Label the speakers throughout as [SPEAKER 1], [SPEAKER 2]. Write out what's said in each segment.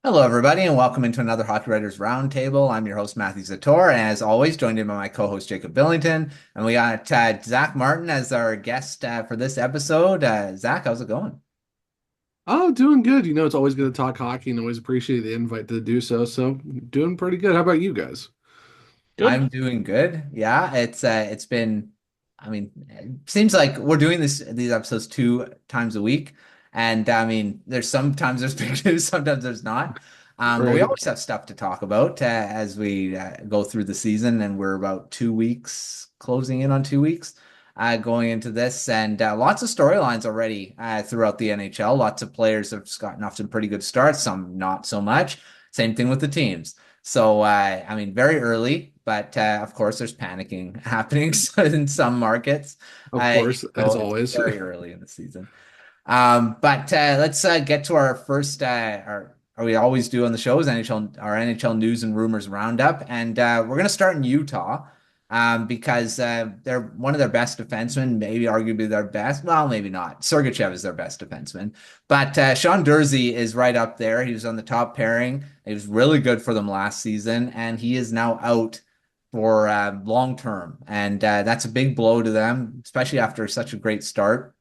[SPEAKER 1] Hello, everybody, and welcome into another Hockey Writers Roundtable. I'm your host, Matthew Zator, and as always, joined in by my co-host, Jacob Billington. And we got Zach Martin as our guest for this episode. Zach, how's it going?
[SPEAKER 2] Oh, doing good. It's always good to talk hockey and always appreciate the invite to do so. So, doing pretty good. How about you guys?
[SPEAKER 3] Good.
[SPEAKER 1] I'm doing good. Yeah, it's been, I mean, it seems like we're doing these episodes two times a week, and I mean, there's big news, sometimes there's not. But we
[SPEAKER 2] Right.
[SPEAKER 1] always have stuff to talk about as we go through the season, and we're about 2 weeks, closing in on 2 weeks, going into this, and lots of storylines already throughout the NHL. Lots of players have gotten off some pretty good starts, some not so much. Same thing with the teams. So, I mean, very early, but of course, there's panicking happening in some markets.
[SPEAKER 2] Of course, as
[SPEAKER 1] So it's
[SPEAKER 2] always.
[SPEAKER 1] very early in the season. But let's get to our first, or we always do on the show, is our NHL news and rumors roundup. And we're going to start in Utah because they're one of their best defensemen, maybe arguably their best. Well, maybe not. Sergachev is their best defenseman. But Sean Durzi is right up there. He was on the top pairing. He was really good for them last season, and he is now out for long term. And that's a big blow to them, especially after such a great start.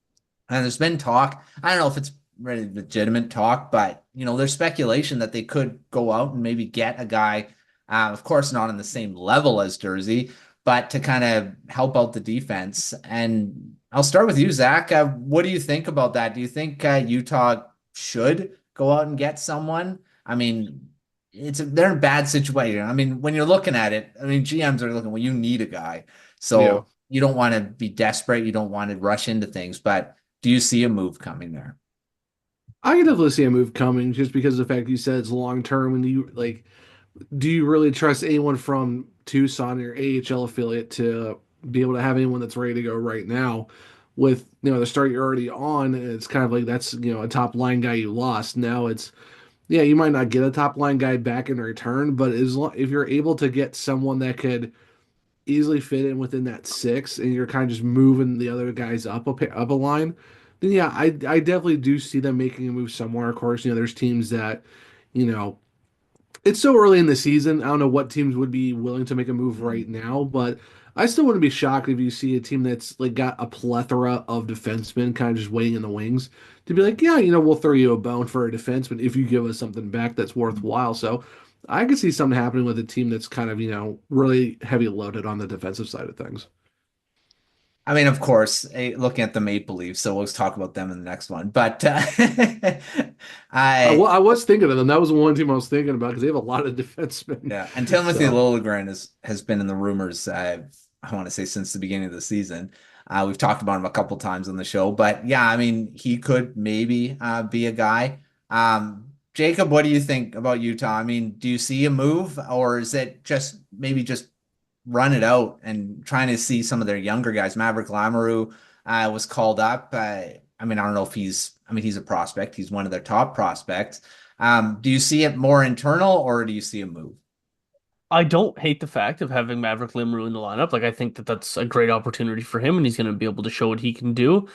[SPEAKER 1] And there's been talk. I don't know if it's really legitimate talk, but there's speculation that they could go out and maybe get a guy, of course, not on the same level as Jersey, but to kind of help out the defense. And I'll start with you, Zach. What do you think about that? Do you think Utah should go out and get someone? I mean, they're in a bad situation. I mean, when you're looking at it, I mean, GMs are looking, well, you need a guy.
[SPEAKER 2] Yeah.
[SPEAKER 1] So you don't want to be desperate. You don't want to rush into things, but do you see a move coming there?
[SPEAKER 2] I can definitely see a move coming just because of the fact you said it's long term and do you really trust anyone from Tucson, your AHL affiliate, to be able to have anyone that's ready to go right now with, the start you're already on? It's kind of like that's, a top line guy you lost. Now it's yeah, you might not get a top line guy back in return, but if you're able to get someone that could easily fit in within that six, and you're kind of just moving the other guys up a line, then yeah, I definitely do see them making a move somewhere. Of course, there's teams that, you know, it's so early in the season. I don't know what teams would be willing to make a move right now, but I still wouldn't be shocked if you see a team that's like got a plethora of defensemen kind of just waiting in the wings to be like, yeah, we'll throw you a bone for a defenseman if you give us something back that's worthwhile. So I could see something happening with a team that's kind of, really heavy loaded on the defensive side of things.
[SPEAKER 1] I mean, of course, looking at the Maple Leafs, so we'll talk about them in the next one. But
[SPEAKER 2] Well,
[SPEAKER 1] I,
[SPEAKER 2] I was thinking of them. That was the one team I was thinking about because they have a lot of defensemen.
[SPEAKER 1] yeah, and Timothy
[SPEAKER 2] So
[SPEAKER 1] Liljegren has been in the rumors. I want to say since the beginning of the season. We've talked about him a couple times on the show, but yeah, I mean, he could maybe be a guy. Jacob, what do you think about Utah? I mean, do you see a move, or is it just maybe just run it out and trying to see some of their younger guys? Maverick Lamoureux was called up. I mean, I don't know if I mean, he's a prospect. He's one of their top prospects. Do you see it more internal or do you see a move?
[SPEAKER 3] I don't hate the fact of having Maverick Limru in the lineup. Like, I think that that's a great opportunity for him, and he's going to be able to show what he can do.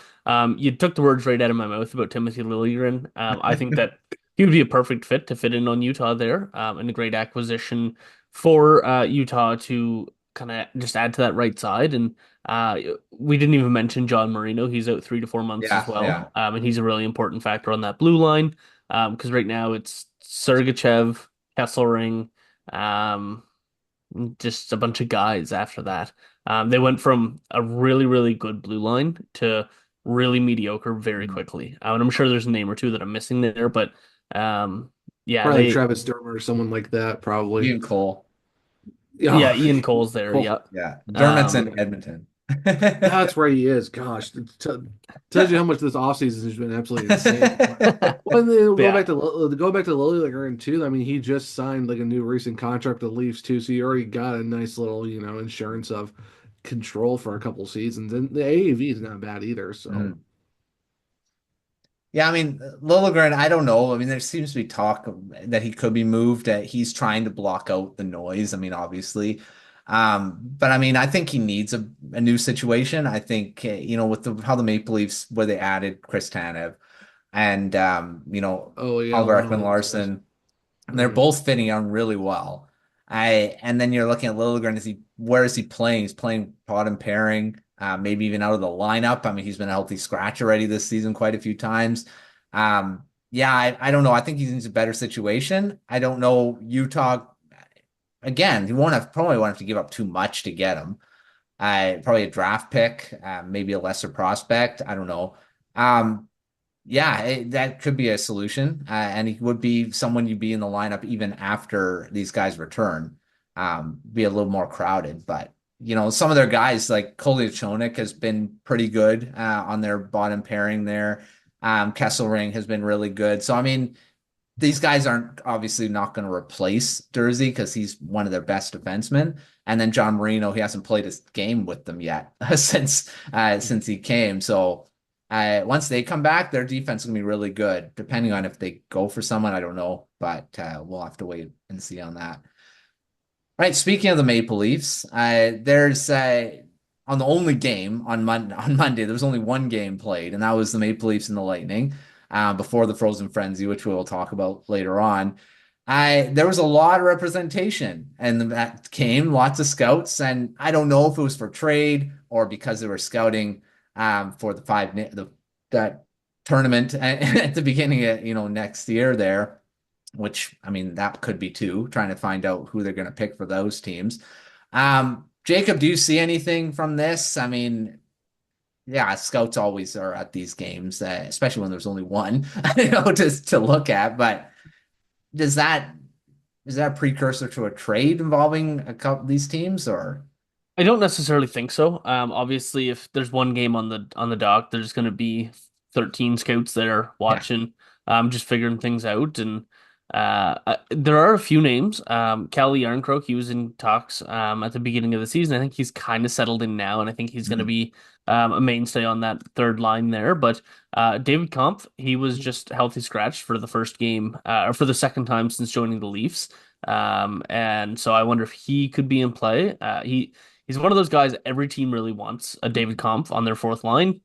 [SPEAKER 3] You took the words right out of my mouth about Timothy Liljegren. I think that he would be a perfect fit to fit in on Utah there, and a great acquisition for Utah to kind of just add to that right side. And we didn't even mention John Marino. He's out 3 to 4 months as
[SPEAKER 1] Yeah, yeah.
[SPEAKER 3] well, and he's a really important factor on that blue line because right now it's Sergachev, Kesselring. Um, just a bunch of guys after that. They went from a really, really good blue line to really mediocre very quickly. And I'm sure there's a name or two that I'm missing there, but yeah,
[SPEAKER 2] probably like Travis Dermer or someone like that, probably.
[SPEAKER 1] Ian Cole.
[SPEAKER 3] yeah,
[SPEAKER 2] Yeah,
[SPEAKER 3] Ian Cole's there.
[SPEAKER 2] Cole.
[SPEAKER 3] Yeah.
[SPEAKER 1] Yeah. Dermot's in
[SPEAKER 3] Um,
[SPEAKER 1] Edmonton.
[SPEAKER 2] That's where he is. Gosh, tells you how much this offseason has been absolutely insane. But well, and then
[SPEAKER 3] but yeah,
[SPEAKER 2] go back to Lilligren too. I mean, he just signed like a new recent contract with the Leafs too, so you already got a nice little insurance of control for a couple seasons, and the AAV is not bad either. So
[SPEAKER 1] Mhm. Yeah, I mean, Liljegren, I don't know. I mean, there seems to be talk that he could be moved. He's trying to block out the noise. I mean, obviously. But I mean, I think he needs a new situation. I think, with how the Maple Leafs, where they added Chris Tanev and,
[SPEAKER 2] oh yeah,
[SPEAKER 1] Oliver
[SPEAKER 2] wow,
[SPEAKER 1] Ekman
[SPEAKER 2] that was nice.
[SPEAKER 1] Larson. And they're both fitting on really well. And then you're looking at Liljegren. Where is he playing? He's playing bottom pairing, maybe even out of the lineup. I mean, he's been a healthy scratch already this season quite a few times. Yeah, I don't know. I think he's in a better situation. I don't know. Utah, again, probably won't have to give up too much to get him. Probably a draft pick, maybe a lesser prospect. I don't know. Um, yeah, that could be a solution. And he would be someone you'd be in the lineup even after these guys return. Be a little more crowded. But, some of their guys like Kolyachonok has been pretty good on their bottom pairing there. Kesselring has been really good. So, I mean, these guys aren't obviously not going to replace Durzi because he's one of their best defensemen. And then John Marino, he hasn't played his game with them yet since he came. So once they come back, their defense is going to be really good. Depending on if they go for someone, I don't know, but we'll have to wait and see on that. Right. Speaking of the Maple Leafs, there's on the only game on Monday, there was only one game played, and that was the Maple Leafs and the Lightning before the Frozen Frenzy, which we will talk about later on. There was a lot of representation, and that came lots of scouts, and I don't know if it was for trade or because they were scouting for that tournament at the beginning of next year there. Which, I mean, that could be too, trying to find out who they're going to pick for those teams. Jacob, do you see anything from this? I mean, yeah, scouts always are at these games, especially when there's only one, to look at. But is that a precursor to a trade involving a couple of these teams, or?
[SPEAKER 3] I don't necessarily think so. Obviously, if there's one game on the dock, there's going to be 13 scouts there
[SPEAKER 1] Yeah.
[SPEAKER 3] watching, just figuring things out. And there are a few names. Calle Yarncroke, he was in talks at the beginning of the season. I think he's kind of settled in now, and I think he's going to be a mainstay on that third line there. But David Kampf, he was just healthy scratched for the first game, or for the second time since joining the Leafs. And so I wonder if he could be in play. He's one of those guys every team really wants a David Kampf on their fourth line.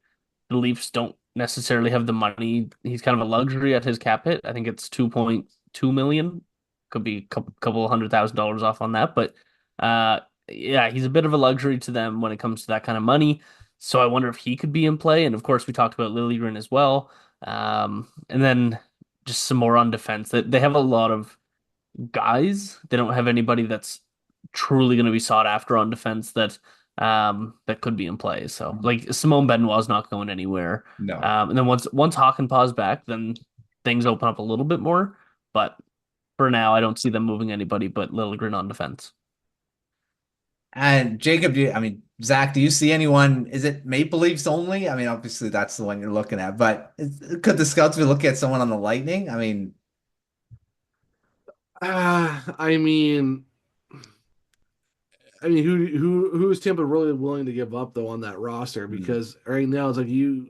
[SPEAKER 3] The Leafs don't necessarily have the money. He's kind of a luxury at his cap hit. I think it's 2.2 million. Could be a couple $100,000 off on that, but yeah, he's a bit of a luxury to them when it comes to that kind of money. So I wonder if he could be in play. And of course, we talked about Liljegren as well. And then just some more on defense. That they have a lot of guys. They don't have anybody that's truly going to be sought after on defense that could be in play. So like Simone Benoit's not going anywhere.
[SPEAKER 1] No.
[SPEAKER 3] And then once Hakanpää's back, then things open up a little bit more. But for now, I don't see them moving anybody but Liljegren on defense.
[SPEAKER 1] And Jacob, Zach, do you see anyone? Is it Maple Leafs only? I mean, obviously that's the one you're looking at, but could the scouts be looking at someone on the Lightning? I mean,
[SPEAKER 2] I mean, who is Tampa really willing to give up though on that roster? Because right now it's like do you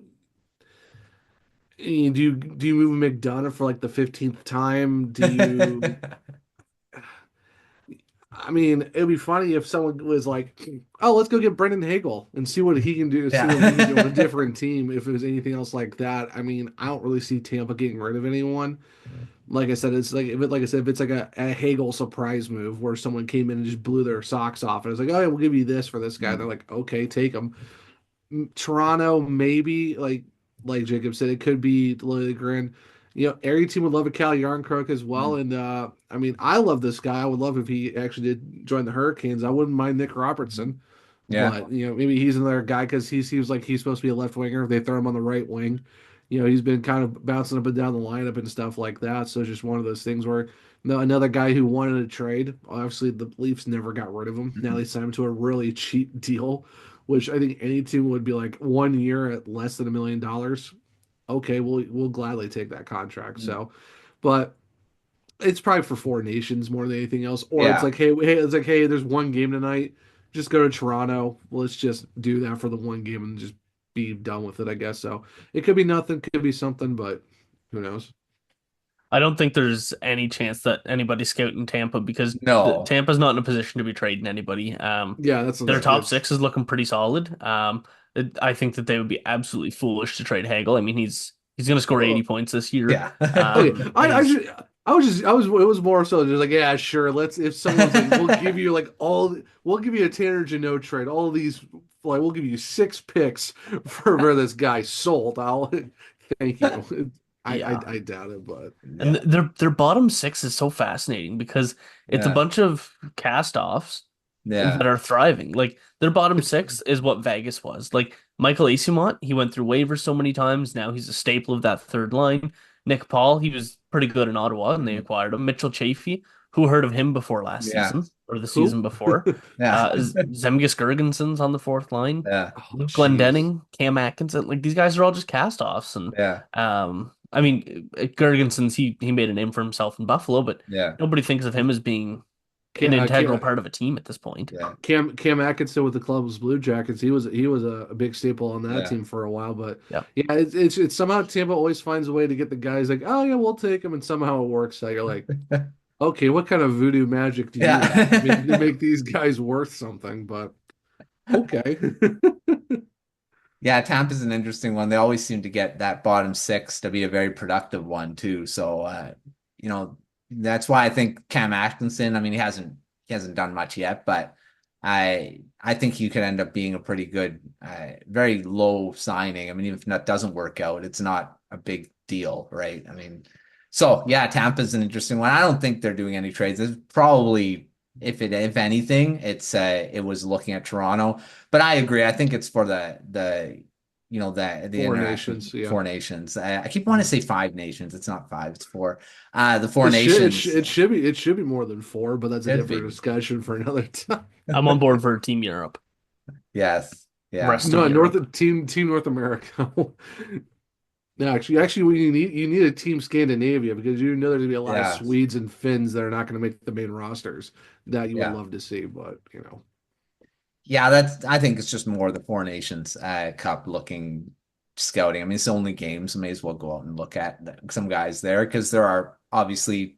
[SPEAKER 2] move McDonough for like the 15th time? Do you? I mean, it'd be funny if someone was like, "Oh, let's go get Brendan Hagel and see what he can do. See what he can do on a different team." If it was anything else like that, I mean, I don't really see Tampa getting rid of anyone. Like I said, it's like if it's like a Hagel surprise move where someone came in and just blew their socks off, and it's like, "Oh, yeah, we'll give you this for this guy." And they're like, "Okay, take him." Toronto, maybe like Jacob said, it could be Liljegren. Every team would love a Cal Yarncroke as well. And I mean, I love this guy. I would love if he actually did join the Hurricanes. I wouldn't mind Nick Robertson,
[SPEAKER 1] Yeah.
[SPEAKER 2] but maybe he's another guy because he seems like he's supposed to be a left winger. If they throw him on the right wing, he's been kind of bouncing up and down the lineup and stuff like that. So it's just one of those things where another guy who wanted a trade. Obviously, the Leafs never got rid of him. Now they signed him to a really cheap deal, which I think any team would be like 1 year at less than $1 million. Okay, we'll gladly take that contract. So, but it's probably for Four Nations more than anything else. Or it's
[SPEAKER 1] Yeah.
[SPEAKER 2] like, hey, there's one game tonight. Just go to Toronto. Let's just do that for the one game and just be done with it, I guess. So it could be nothing, could be something, but who knows?
[SPEAKER 3] I don't think there's any chance that anybody's scouting Tampa because
[SPEAKER 1] No.
[SPEAKER 3] Tampa's not in a position to be trading anybody.
[SPEAKER 2] Yeah, that's
[SPEAKER 3] Their top
[SPEAKER 2] it's
[SPEAKER 3] six is looking pretty solid. I think that they would be absolutely foolish to trade Hagel. I mean, he's going to score 80 points this year.
[SPEAKER 1] Yeah.
[SPEAKER 2] okay. I
[SPEAKER 3] He's-
[SPEAKER 2] should it was more so just like, yeah, sure. If someone's like, we'll give you a Tanner Jeannot trade, all of these, like, we'll give you 6 picks for this guy sold. Thank you.
[SPEAKER 3] Yeah.
[SPEAKER 2] I doubt it, but
[SPEAKER 3] And
[SPEAKER 1] Yeah.
[SPEAKER 3] their bottom six is so fascinating because it's a
[SPEAKER 1] Yeah.
[SPEAKER 3] bunch of cast-offs that
[SPEAKER 1] Yeah.
[SPEAKER 3] are thriving. Like their bottom six is what Vegas was. Like Michael Eyssimont, he went through waivers so many times. Now he's a staple of that third line. Nick Paul, he was pretty good in Ottawa and they
[SPEAKER 1] Mhm.
[SPEAKER 3] acquired him. Mitchell Chaffee, who heard of him before last
[SPEAKER 1] Yeah.
[SPEAKER 3] season or the season
[SPEAKER 2] who?
[SPEAKER 3] before?
[SPEAKER 1] Yeah.
[SPEAKER 3] Zemgus Girgensons on the fourth line.
[SPEAKER 1] Yeah.
[SPEAKER 2] Oh,
[SPEAKER 3] Luke
[SPEAKER 2] jeez.
[SPEAKER 3] Glendening, Cam Atkinson, like these guys are all just cast-offs, and
[SPEAKER 1] Yeah.
[SPEAKER 3] I mean, Gergensons he made a name for himself in Buffalo, but
[SPEAKER 1] Yeah.
[SPEAKER 3] nobody thinks of him as being an
[SPEAKER 2] Cam,
[SPEAKER 3] integral part of a team at this point.
[SPEAKER 1] Yeah.
[SPEAKER 2] Cam Atkinson with the Columbus Blue Jackets, he was a big staple on that
[SPEAKER 1] Yeah.
[SPEAKER 2] team for a while. But
[SPEAKER 3] Yeah,
[SPEAKER 2] yeah, it's somehow Tampa always finds a way to get the guys like, oh yeah, we'll take him, and somehow it works. So you're like, okay, what kind of voodoo magic do you have to
[SPEAKER 1] Yeah.
[SPEAKER 2] make these guys worth something? But okay.
[SPEAKER 1] Yeah, Tampa's an interesting one. They always seem to get that bottom six to be a very productive one too. So you know, that's why I think Cam Atkinson, I mean, he hasn't done much yet, but I think he could end up being a pretty good very low signing. I mean, even if that doesn't work out, it's not a big deal, right? I mean, so yeah, Tampa's an interesting one. I don't think they're doing any trades. It's probably if anything, it was looking at Toronto. But I agree. I think it's for the
[SPEAKER 2] Four
[SPEAKER 1] international
[SPEAKER 2] nations, yeah.
[SPEAKER 1] four nations. I keep wanting to say five nations. It's not five. It's four. The four nations
[SPEAKER 2] It should be more than four, but that's a
[SPEAKER 1] should
[SPEAKER 2] different
[SPEAKER 1] be.
[SPEAKER 2] discussion for another time.
[SPEAKER 3] I'm on board for Team Europe,
[SPEAKER 1] Yes. Yeah.
[SPEAKER 3] rest of
[SPEAKER 2] No,
[SPEAKER 3] Europe.
[SPEAKER 2] Team North America. No, actually, you need a Team Scandinavia because you know there's gonna be a lot of
[SPEAKER 1] Yeah.
[SPEAKER 2] Swedes and Finns that are not going to make the main rosters that you would
[SPEAKER 1] Yeah.
[SPEAKER 2] love to see, but you know,
[SPEAKER 1] Yeah. I think it's just more the Four Nations Cup looking scouting. I mean, it's only games. May as well go out and look at some guys there because there are obviously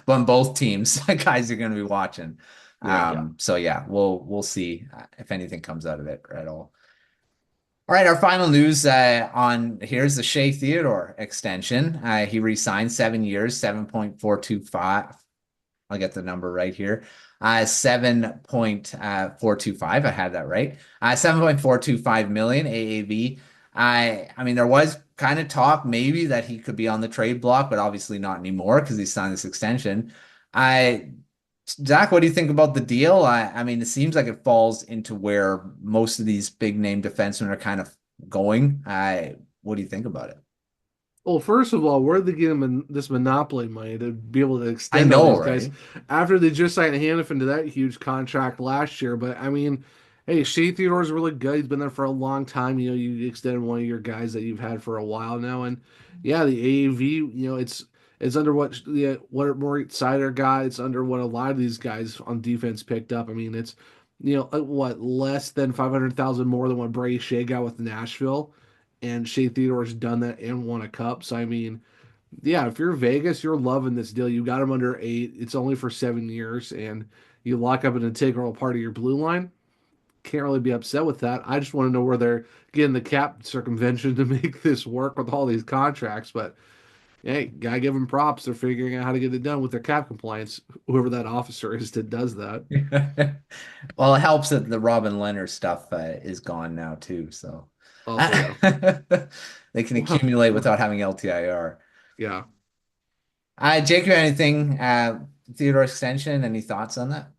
[SPEAKER 1] on both teams guys are going to be watching.
[SPEAKER 2] yeah.
[SPEAKER 3] Yeah.
[SPEAKER 1] So yeah, we'll see if anything comes out of it at all. All right, our final news on here's the Shea Theodore extension. He re-signed 7 years, 7.425. I'll get the number right here. 7.425. I had that right. 7.425 million AAV. I mean, there was kind of talk maybe that he could be on the trade block, but obviously not anymore because he signed this extension. I Zach, what do you think about the deal? I mean, it seems like it falls into where most of these big name defensemen are kind of going. What do you think about it?
[SPEAKER 2] Well, first of all, where are they getting this monopoly money to be able to
[SPEAKER 1] I
[SPEAKER 2] extend all
[SPEAKER 1] know,
[SPEAKER 2] these guys
[SPEAKER 1] right?
[SPEAKER 2] after they just signed Hannafin to that huge contract last year? But I mean, hey, Shea Theodore's really good. He's been there for a long time. You know, you extended one of your guys that you've had for a while now, and yeah, the AAV. You know, it's under what Moritz Seider got. It's under what a lot of these guys on defense picked up. I mean, it's what less than 500,000 more than what Brady Shea got with Nashville, and Shea Theodore's done that and won a cup. So I mean, yeah, if you're Vegas, you're loving this deal. You got him under 8. It's only for 7 years, and you lock up an integral part of your blue line. Can't really be upset with that. I just want to know where they're getting the cap circumvention to make this work with all these contracts. But hey, gotta give them props. They're figuring out how to get it done with their cap compliance. Whoever that officer is that does that.
[SPEAKER 1] Well, it helps that the Robin Leonard stuff is gone now too, so
[SPEAKER 2] Also, yeah.
[SPEAKER 1] they can
[SPEAKER 2] Well,
[SPEAKER 1] accumulate without having LTIR.
[SPEAKER 2] yeah.
[SPEAKER 1] Jake, you have anything Theodore extension? Any thoughts on that?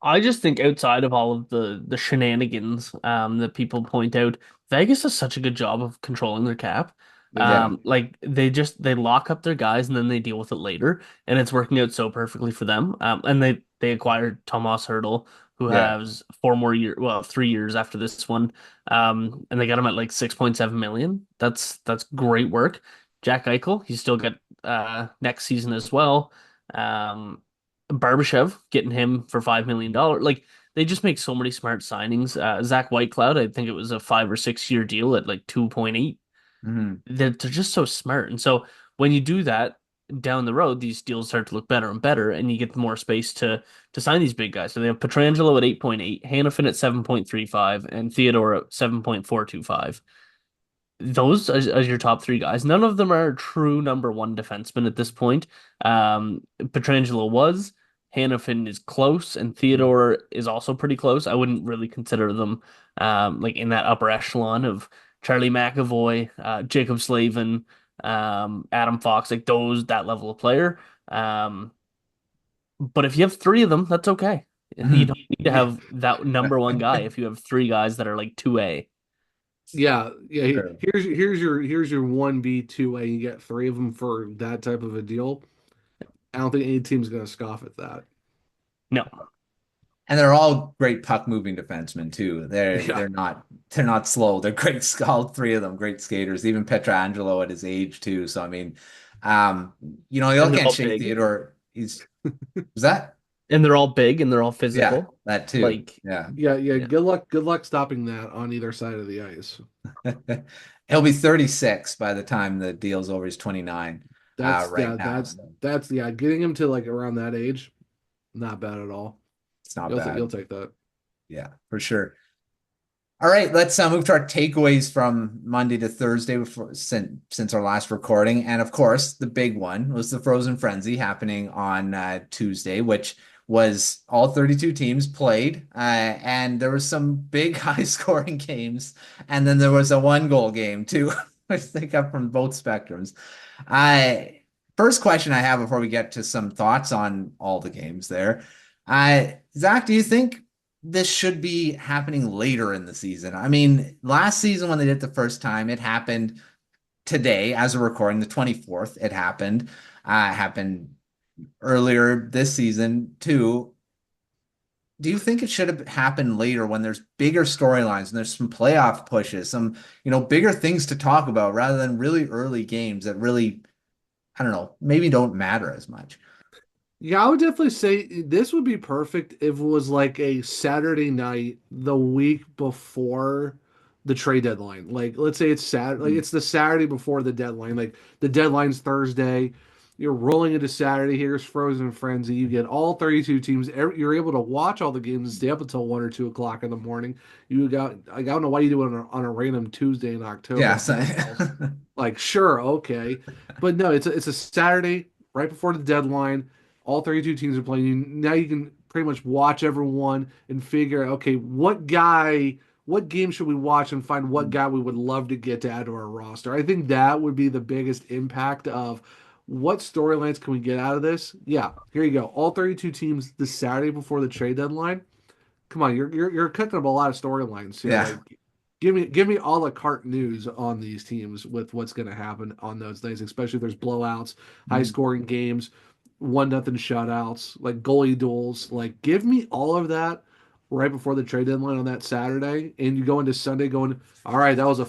[SPEAKER 3] I just think outside of all of the shenanigans that people point out, Vegas does such a good job of controlling their cap.
[SPEAKER 2] They do.
[SPEAKER 3] Like they lock up their guys and then they deal with it later, and it's working out so perfectly for them. And they acquired Tomas Hurdle, who
[SPEAKER 1] Yeah,
[SPEAKER 3] has 4 more years, well, 3 years after this one. And they got him at like 6.7 million. That's great work. Jack Eichel, he's still got next season as well. Um, Barbashev, getting him for $5 million. Like they just make so many smart signings. Zach Whitecloud, I think it was a 5 or 6 year deal at like 2.8.
[SPEAKER 1] hmm
[SPEAKER 3] They're just so smart. And so when you do that down the road, these deals start to look better and better, and you get more space to sign these big guys. So they have Petrangelo at 8.8, Hannafin at 7.35, and Theodore at 7.425. Those as your top three guys. None of them are true number one defensemen at this point. Petrangelo was, Hannafin is close, and Theodore is also pretty close. I wouldn't really consider them like in that upper echelon of Charlie McAvoy, Jacob Slavin, Adam Fox, like those that level of player. Um, but if you have three of them, that's okay. You don't need to
[SPEAKER 2] Yeah,
[SPEAKER 3] have that number one guy if you have three guys that are like 2A.
[SPEAKER 2] yeah, yeah.
[SPEAKER 1] True.
[SPEAKER 2] Here's your 1B 2A. You get three of them for that type of a deal. I don't think any team's gonna scoff at that.
[SPEAKER 3] No.
[SPEAKER 1] And they're all great puck moving defensemen too. They're
[SPEAKER 2] Yeah,
[SPEAKER 1] they're not they're not slow. They're great. All three of them great skaters. Even Petrangelo at his age too. So I mean, um, you
[SPEAKER 3] And
[SPEAKER 1] look
[SPEAKER 3] they're
[SPEAKER 1] at
[SPEAKER 3] all
[SPEAKER 1] Shea
[SPEAKER 3] big.
[SPEAKER 1] Theodore. Was that?
[SPEAKER 3] And they're all big and they're all
[SPEAKER 1] Yeah,
[SPEAKER 3] physical.
[SPEAKER 1] that too.
[SPEAKER 3] Like,
[SPEAKER 1] Yeah.
[SPEAKER 2] yeah, yeah.
[SPEAKER 3] yeah.
[SPEAKER 2] Good luck stopping that on either side of the ice.
[SPEAKER 1] He'll be 36 by the time the deal's over. He's 29
[SPEAKER 2] That's
[SPEAKER 1] right
[SPEAKER 2] yeah,
[SPEAKER 1] now. So
[SPEAKER 2] that's yeah. Getting him to like around that age, not bad at all.
[SPEAKER 1] it's not
[SPEAKER 2] You'll
[SPEAKER 1] bad.
[SPEAKER 2] take that.
[SPEAKER 1] Yeah, for sure. All right, let's move to our takeaways from Monday to Thursday before, since our last recording. And of course, the big one was the Frozen Frenzy happening on Tuesday, which was all 32 teams played. And there was some big high scoring games. And then there was a one goal game too, which they got from both spectrums. I First question I have before we get to some thoughts on all the games there. Zach, do you think this should be happening later in the season? I mean, last season when they did it the first time, it happened today as a recording, the 24th. It happened earlier this season too. Do you think it should have happened later when there's bigger storylines and there's some playoff pushes, some, bigger things to talk about rather than really early games that really, I don't know, maybe don't matter as much?
[SPEAKER 2] Yeah, I would definitely say this would be perfect if it was like a Saturday night the week before the trade deadline. Like, let's say it's Saturday, like
[SPEAKER 1] Mhm.
[SPEAKER 2] it's the Saturday before the deadline. Like the deadline's Thursday. You're rolling into Saturday. Here's Frozen Frenzy. You get all 32 teams. You're able to watch all the games and stay up until 1 or 2 o'clock in the morning. I don't know why you do it on a random Tuesday in October.
[SPEAKER 1] Yeah.
[SPEAKER 2] It feels like sure, okay, but no, it's a Saturday right before the deadline. All 32 teams are playing. Now you can pretty much watch everyone and figure, okay, what game should we watch and find what guy we would love to get to add to our roster. I think that would be the biggest impact of what storylines can we get out of this. Yeah, here you go. All 32 teams this Saturday before the trade deadline. Come on, you're cooking up a lot of storylines here.
[SPEAKER 1] Yeah.
[SPEAKER 2] Like, give me a la carte news on these teams with what's going to happen on those days, especially if there's blowouts, high
[SPEAKER 1] Mhm.
[SPEAKER 2] scoring games, 1-0 shutouts, like goalie duels. Like, give me all of that right before the trade deadline on that Saturday, and you go into Sunday going, all right,
[SPEAKER 1] Yeah.
[SPEAKER 2] that's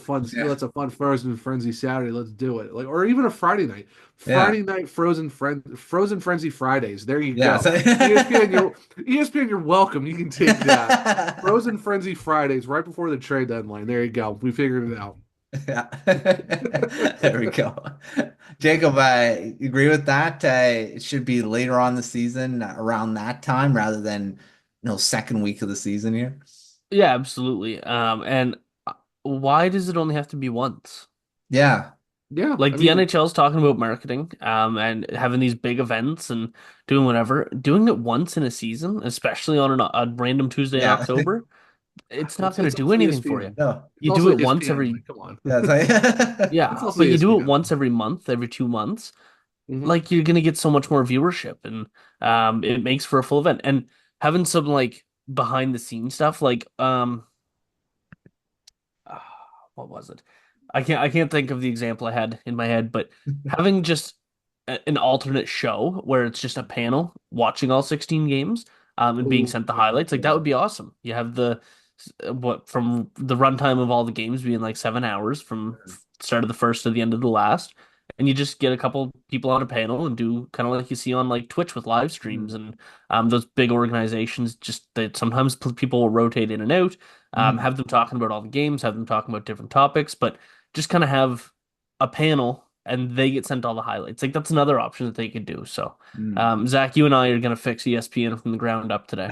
[SPEAKER 2] a fun Frozen Frenzy Saturday. Let's do it. Like, or even a Friday night.
[SPEAKER 1] Yeah.
[SPEAKER 2] Friday night Frozen Frenzy Fridays. There you
[SPEAKER 1] Yeah.
[SPEAKER 2] go. ESPN, you're welcome. You can take that. Frozen Frenzy Fridays right before the trade deadline. There you go. We figured it out.
[SPEAKER 1] Yeah. There we go. Jacob, I agree with that. It should be later on the season, around that time, rather than second week of the season here.
[SPEAKER 3] Yeah, absolutely. And why does it only have to be once?
[SPEAKER 1] Yeah.
[SPEAKER 2] Yeah,
[SPEAKER 3] Like
[SPEAKER 2] I
[SPEAKER 3] the
[SPEAKER 2] mean,
[SPEAKER 3] NHL's talking about marketing, and having these big events and doing whatever. Doing it once in a season, especially on a random Tuesday in
[SPEAKER 1] Yeah.
[SPEAKER 3] October, it's not going to
[SPEAKER 2] it's
[SPEAKER 3] do
[SPEAKER 2] also
[SPEAKER 3] anything for you.
[SPEAKER 2] ESPN.
[SPEAKER 1] No.
[SPEAKER 2] It's
[SPEAKER 3] You do
[SPEAKER 2] also
[SPEAKER 3] it once
[SPEAKER 2] ESPN.
[SPEAKER 3] every,
[SPEAKER 2] Like, come on.
[SPEAKER 1] Yeah.
[SPEAKER 2] It's
[SPEAKER 3] yeah,
[SPEAKER 2] also
[SPEAKER 3] but you do it
[SPEAKER 2] ESPN.
[SPEAKER 3] once every month, every 2 months.
[SPEAKER 2] Hmm.
[SPEAKER 3] Like you're going to get so much more viewership, and it makes for a full event. And having some like behind the scenes stuff, like what was it? I can't think of the example I had in my head, but having just an alternate show where it's just a panel watching all 16 games, and being
[SPEAKER 2] Oh,
[SPEAKER 3] sent the
[SPEAKER 2] yeah,
[SPEAKER 3] highlights, like that
[SPEAKER 2] yeah.
[SPEAKER 3] would be awesome. You have the what from the runtime of all the games being like 7 hours from start of the first to the end of the last, and you just get a couple people on a panel and do kind of like you see on like Twitch with live streams,
[SPEAKER 1] Mhm.
[SPEAKER 3] and those big organizations just that sometimes people will rotate in and out,
[SPEAKER 1] Mhm.
[SPEAKER 3] have them talking about all the games, have them talking about different topics, but just kind of have a panel and they get sent all the highlights. Like that's another option that they could do. So,
[SPEAKER 1] Mm.
[SPEAKER 3] Zach, you and I are gonna fix ESPN from the ground up today.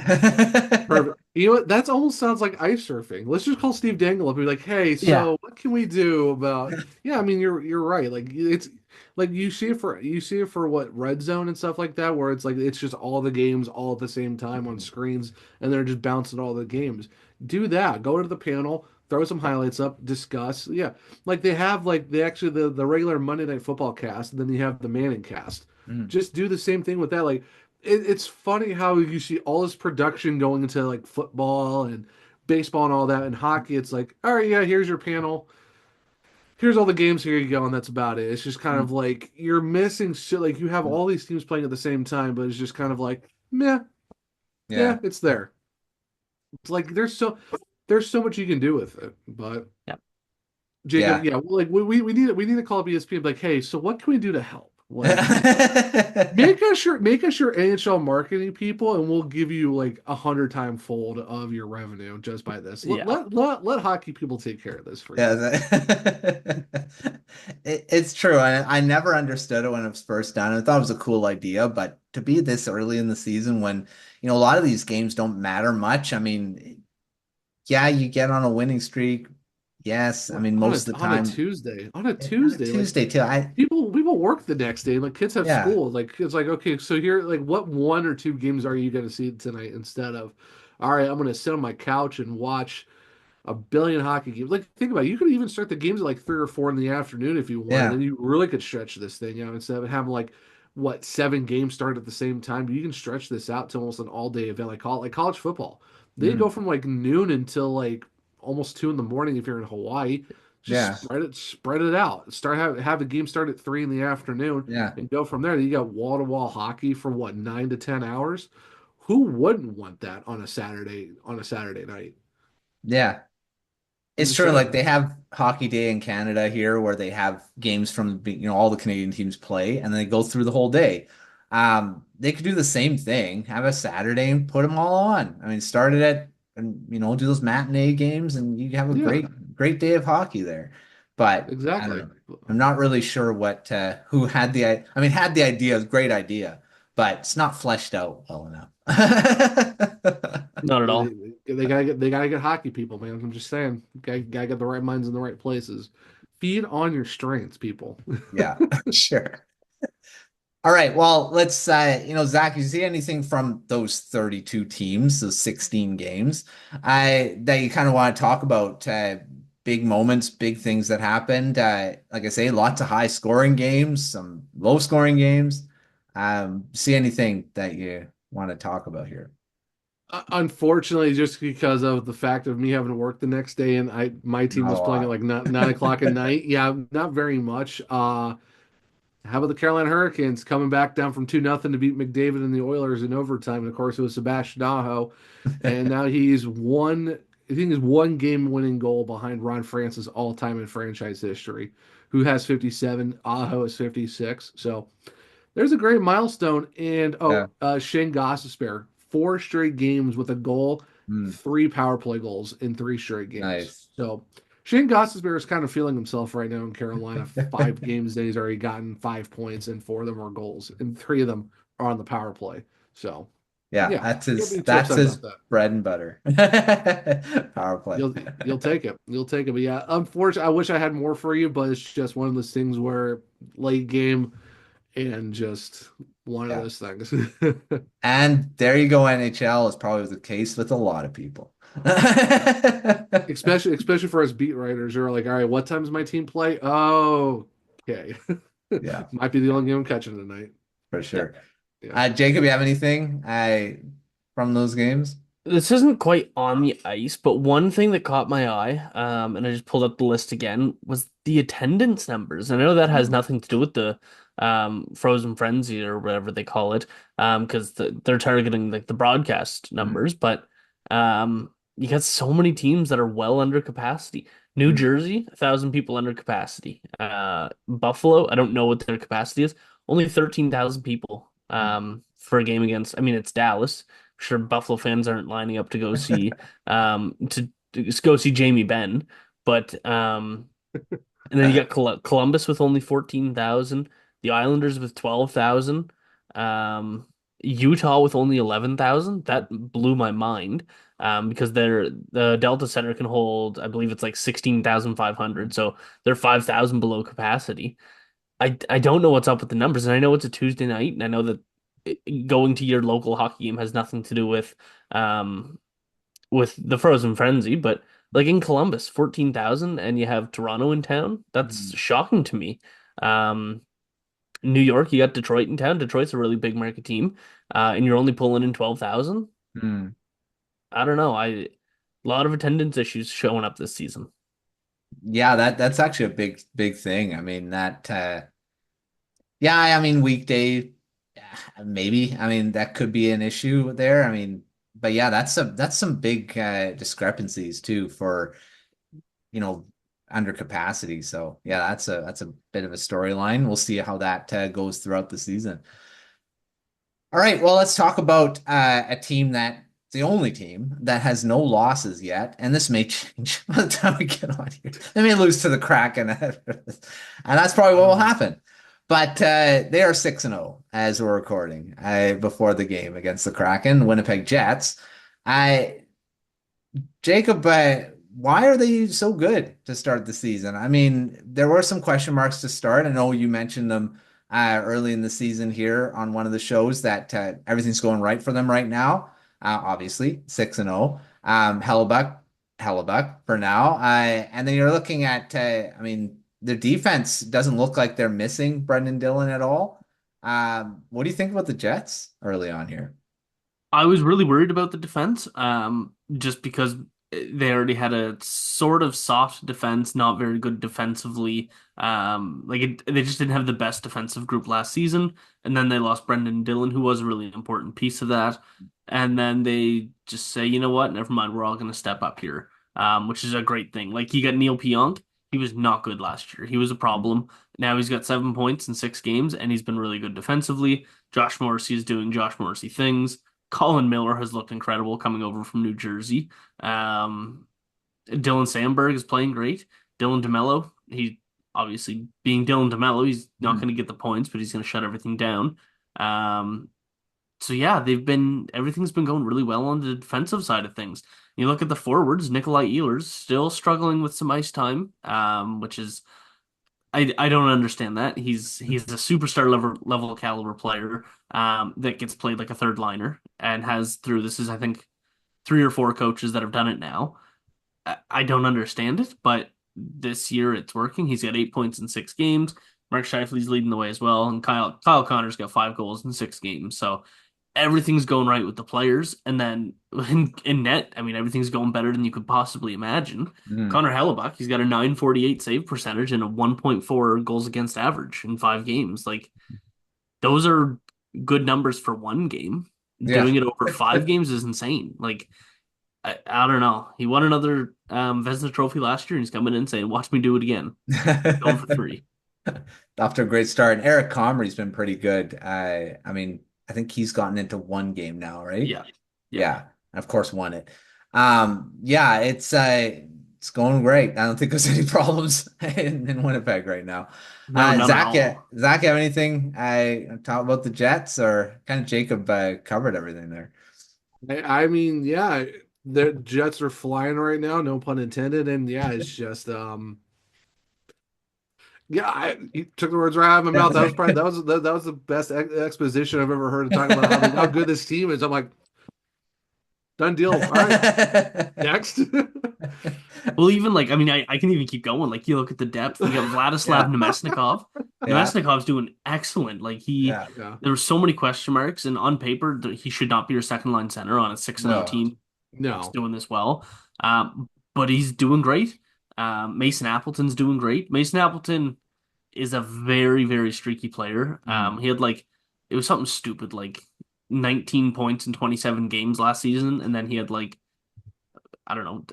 [SPEAKER 2] Perfect. You know what? That almost sounds like ice surfing. Let's just call Steve Dangle up and be like, "Hey,
[SPEAKER 3] Yeah,
[SPEAKER 2] so what can we do about?" Yeah, I mean, you're right. Like it's like you see it for what Red Zone and stuff like that, where it's like it's just all the games all at the same time on screens, and they're just bouncing all the games. Do that. Go to the panel, throw some highlights up, discuss. Yeah, like they have like they actually the regular Monday Night Football cast, and then you have the Manning cast.
[SPEAKER 1] Mm.
[SPEAKER 2] Just do the same thing with that. Like it's funny how you see all this production going into like football and baseball and all that, and hockey. It's like, all right, yeah, here's your panel, here's all the games, here you go, and that's about it. It's just kind
[SPEAKER 1] Mm.
[SPEAKER 2] of like you're missing shit. Like you have all these teams playing at the same time, but it's just kind of like, meh, yeah,
[SPEAKER 1] Yeah.
[SPEAKER 2] it's there. It's like there's so much you can do with it. But
[SPEAKER 3] yeah,
[SPEAKER 2] Jacob,
[SPEAKER 1] Yeah.
[SPEAKER 2] yeah, well, like we need to call up ESPN and be like, hey, so what can we do to help? Like make us your NHL marketing people, and we'll give you like 100 time fold of your revenue just by this. Let,
[SPEAKER 3] yeah,
[SPEAKER 2] let, let, let hockey people take care of this for
[SPEAKER 1] Yeah,
[SPEAKER 2] you.
[SPEAKER 1] it's true. I never understood it when it was first done. I thought it was a cool idea, but to be this early in the season when, a lot of these games don't matter much. I mean, yeah, you get on a winning streak. Yes, I
[SPEAKER 2] What,
[SPEAKER 1] mean,
[SPEAKER 2] on
[SPEAKER 1] most
[SPEAKER 2] a
[SPEAKER 1] of the
[SPEAKER 2] on a
[SPEAKER 1] time,
[SPEAKER 2] Tuesday, on a
[SPEAKER 1] on a
[SPEAKER 2] Tuesday, like
[SPEAKER 1] Tuesday too.
[SPEAKER 2] people work the next day. Like kids have
[SPEAKER 1] Yeah,
[SPEAKER 2] school. Like it's like okay, so here, like what one or two games are you going to see tonight instead of, all right, I'm going to sit on my couch and watch a billion hockey games. Like, think about it. You could even start the games at like 3 or 4 in the afternoon if you wanted.
[SPEAKER 1] yeah,
[SPEAKER 2] Then you really could stretch this thing out instead of having like what 7 games start at the same time. You can stretch this out to almost an all-day event like college football. They go
[SPEAKER 1] mm,
[SPEAKER 2] from like noon until like almost 2 in the morning if you're in Hawaii. Just
[SPEAKER 1] yeah,
[SPEAKER 2] spread it out. Have the game start at 3 in the afternoon
[SPEAKER 1] yeah,
[SPEAKER 2] and go from there. You got wall-to-wall hockey for what 9 to 10 hours. Who wouldn't want that on a Saturday night?
[SPEAKER 1] yeah.
[SPEAKER 2] I'm
[SPEAKER 1] It's
[SPEAKER 2] just
[SPEAKER 1] true. Like
[SPEAKER 2] saying.
[SPEAKER 1] they have Hockey Day in Canada here, where they have games from all the Canadian teams play, and then they go through the whole day. They could do the same thing, have a Saturday and put them all on. I mean, start it at and do those matinee games, and you have a
[SPEAKER 2] Yeah,
[SPEAKER 1] great day of hockey there. But I don't
[SPEAKER 2] exactly.
[SPEAKER 1] know. I'm not really sure what who had I mean, had the idea, great idea, but it's not fleshed out well enough.
[SPEAKER 3] not at all.
[SPEAKER 2] They gotta get hockey people, man. I'm just saying, gotta get the right minds in the right places. Feed on your strengths, people.
[SPEAKER 1] Yeah, sure. All right. Well, let's Zach, you see anything from those 32 teams, those 16 games, that you kind of want to talk about big moments, big things that happened. Like I say, lots of high scoring games, some low scoring games. See anything that you want to talk about here?
[SPEAKER 2] Unfortunately, just because of the fact of me having to work the next day, and my team
[SPEAKER 1] Not a
[SPEAKER 2] was playing at
[SPEAKER 1] lot.
[SPEAKER 2] like 9 o'clock at night. Yeah, not very much. How about the Carolina Hurricanes coming back down from 2-0 to beat McDavid and the Oilers in overtime? And of course, it was Sebastian Aho, and now he's one. I think he's one game winning goal behind Ron Francis all time in franchise history, who has 57. Aho is 56. So there's a great milestone. And
[SPEAKER 1] Yeah.
[SPEAKER 2] Shane Gostisbehere, 4 straight games with a goal,
[SPEAKER 1] Hmm.
[SPEAKER 2] 3 power play goals in 3 straight games.
[SPEAKER 1] Nice.
[SPEAKER 2] So Shane Gostisbehere is kind of feeling himself right now in Carolina. 5 games that he's already gotten 5 points, and 4 of them are goals, and 3 of them are on the power play. So
[SPEAKER 1] Yeah,
[SPEAKER 2] yeah, can't be too
[SPEAKER 1] that's
[SPEAKER 2] upset
[SPEAKER 1] his
[SPEAKER 2] about that.
[SPEAKER 1] bread and butter. Power play.
[SPEAKER 2] You'll take it. You'll take it. But yeah, unfortunately, I wish I had more for you, but it's just one of those things where late game and just one of
[SPEAKER 1] Yeah.
[SPEAKER 2] those things.
[SPEAKER 1] And there you go, NHL is probably the case with a lot of people.
[SPEAKER 2] especially for us beat writers who are like, all right, what time does my team play? Oh, okay.
[SPEAKER 1] Yeah,
[SPEAKER 2] Might be the only game I'm catching tonight.
[SPEAKER 1] for
[SPEAKER 3] Yeah.
[SPEAKER 1] sure.
[SPEAKER 2] Yeah.
[SPEAKER 1] Jacob, you have anything from those games?
[SPEAKER 3] This isn't quite on the ice, but one thing that caught my eye, and I just pulled up the list again, was the attendance numbers. And I know that has
[SPEAKER 1] Mm,
[SPEAKER 3] nothing to do with the Frozen Frenzy or whatever they call it, because they're targeting like the broadcast
[SPEAKER 1] mm,
[SPEAKER 3] numbers. But you got so many teams that are well under capacity. New
[SPEAKER 1] mm,
[SPEAKER 3] Jersey, 1,000 people under capacity. Buffalo, I don't know what their capacity is, only 13,000 people
[SPEAKER 1] mm.
[SPEAKER 3] for a game against. I mean, it's Dallas. Sure, Buffalo fans aren't lining up to go see to go see Jamie Benn, but And then you got Columbus with only 14,000, the Islanders with 12,000, um, Utah with only 11,000. That blew my mind because the Delta Center can hold, I believe it's like 16,500. So they're 5,000 below capacity. I don't know what's up with the numbers, and I know it's a Tuesday night, and I know that going to your local hockey game has nothing to do um with the Frozen Frenzy, but like in Columbus, 14,000 and you have Toronto in town. That's shocking to me. Um, New York, you got Detroit in town. Detroit's a really big market team, and you're only pulling in 12,000.
[SPEAKER 1] Hmm.
[SPEAKER 3] I don't know. A lot of attendance issues showing up this season.
[SPEAKER 1] Yeah, that's actually a big thing. I mean that yeah, I mean weekday maybe. I mean that could be an issue there. I mean, but yeah, that's some big discrepancies too for, you know, under capacity. So yeah, that's a bit of a storyline. We'll see how that goes throughout the season. All right, well, let's talk about a team that the only team that has no losses yet, and this may change by the time we get on here. They may lose to the Kraken, and that's probably what will happen. But they are 6-0 as we're recording before the game against the Kraken, Winnipeg Jets. I Jacob, why are they so good to start the season? I mean, there were some question marks to start. I know you mentioned them early in the season here on one of the shows that everything's going right for them right now. Obviously, 6-0. Hellebuck for now. And then you're looking at, I mean, their defense doesn't look like they're missing Brendan Dillon at all. What do you think about the Jets early on here?
[SPEAKER 3] I was really worried about the defense, just because they already had a sort of soft defense, not very good defensively. They just didn't have the best defensive group last season, and then they lost Brendan Dillon, who was a really important piece of that. And then they just say, you know what, never mind, we're all going to step up here, which is a great thing. Like you got Neil Pionk, he was not good last year. He was a problem. Now he's got 7 points in 6 games, and he's been really good defensively. Josh Morrissey is doing Josh Morrissey things. Colin Miller has looked incredible coming over from New Jersey. Um, Dylan Sandberg is playing great. Dylan DeMello, he obviously being Dylan DeMello, he's not going to get the points, but he's going to shut everything down. Um, so yeah, everything's been going really well on the defensive side of things. You look at the forwards, Nikolai Ehlers still struggling with some ice time, which is I don't understand that. He's a superstar level caliber player that gets played like a third liner and has through this is I think 3 or 4 coaches that have done it now. I don't understand it, but this year it's working. He's got 8 points in 6 games. Mark Scheifele's leading the way as well, and Kyle Connor's got 5 goals in 6 games. So everything's going right with the players. And then in net, I mean, everything's going better than you could possibly imagine.
[SPEAKER 1] Mm.
[SPEAKER 3] Connor Hellebuck, he's got a 948 save percentage and a 1.4 goals against average in 5 games. Like, those are good numbers for one game.
[SPEAKER 1] Yeah.
[SPEAKER 3] Doing it over 5 games is insane. Like, I don't know. He won another Vezina Trophy last year, and he's coming in saying, "Watch me do it again." Going for three.
[SPEAKER 1] Off to a great start. And Eric Comrie's been pretty good. I mean, I think he's gotten into one game now, right?
[SPEAKER 3] Yeah, yeah.
[SPEAKER 1] Yeah, and of course won it. Yeah, it's going great. I don't think there's any problems in Winnipeg right now.
[SPEAKER 3] No, none at all.
[SPEAKER 1] Zach, have anything I talk about the Jets or kind of Jacob covered everything there?
[SPEAKER 2] I mean, yeah, the Jets are flying right now, no pun intended, and yeah, it's just yeah, you took the words right out of my mouth. That was probably that was the best exposition I've ever heard of talking about how good this team is. I'm like, done deal. All right, next.
[SPEAKER 3] Well, even like, I mean, I can even keep going. Like, you look at the depth. You got Vladislav
[SPEAKER 1] Yeah.
[SPEAKER 3] Nemesnikov.
[SPEAKER 1] Yeah.
[SPEAKER 3] Nemesnikov's doing excellent. Like,
[SPEAKER 1] Yeah.
[SPEAKER 2] Yeah,
[SPEAKER 3] there were so many question marks, and on paper, he should not be your second line center on a 6-0
[SPEAKER 1] No.
[SPEAKER 3] team that's
[SPEAKER 2] no,
[SPEAKER 3] doing this well. But he's doing great. Mason Appleton's doing great. Mason Appleton is a very, very streaky player.
[SPEAKER 1] Mm.
[SPEAKER 3] He had like, it was something stupid, like 19 points in 27 games last season, and then he had like, I don't know,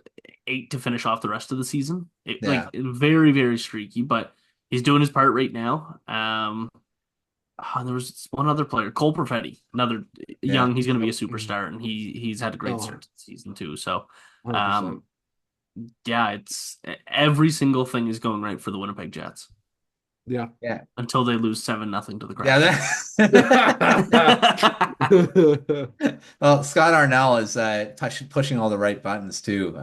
[SPEAKER 3] 8 to finish off the rest of the season.
[SPEAKER 1] Yeah.
[SPEAKER 3] Very, very streaky, but he's doing his part right now. There was one other player, Cole Perfetti, another
[SPEAKER 1] Yeah.
[SPEAKER 3] young. He's going to be a superstar, and he's had a great
[SPEAKER 2] no,
[SPEAKER 3] start to the season too. So,
[SPEAKER 2] 100%.
[SPEAKER 3] um, Yeah, it's every single thing is going right for the Winnipeg Jets
[SPEAKER 2] Yeah.
[SPEAKER 1] Yeah.
[SPEAKER 3] until they lose 7-0 to the
[SPEAKER 1] Yeah.
[SPEAKER 3] Kraken.
[SPEAKER 1] Well, Scott Arnell is pushing all the right buttons too.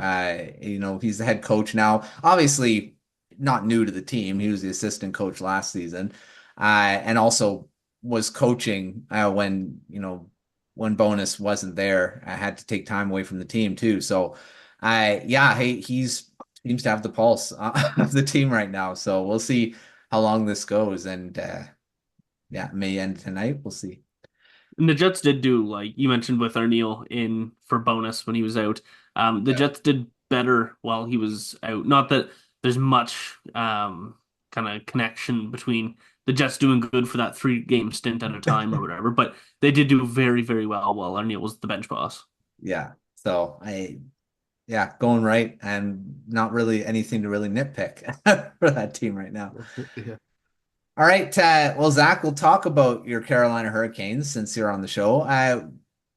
[SPEAKER 1] He's the head coach now. Obviously, not new to the team. He was the assistant coach last season, and also was coaching when Bonus wasn't there. I had to take time away from the team too. So, yeah, he's seems to have the pulse of the team right now. So we'll see how long this goes, and yeah, it may end tonight. We'll see.
[SPEAKER 3] And the Jets did do, like you mentioned with Arneal in for bonus when he was out. The
[SPEAKER 1] Yeah.
[SPEAKER 3] Jets did better while he was out. Not that there's much kind of connection between the Jets doing good for that 3 game stint at a time or whatever, but they did do very, very well while Arneal was the bench boss.
[SPEAKER 1] Yeah. So yeah, going right and not really anything to really nitpick for that team right now.
[SPEAKER 2] Yeah.
[SPEAKER 1] All right. Well, Zach, we'll talk about your Carolina Hurricanes since you're on the show.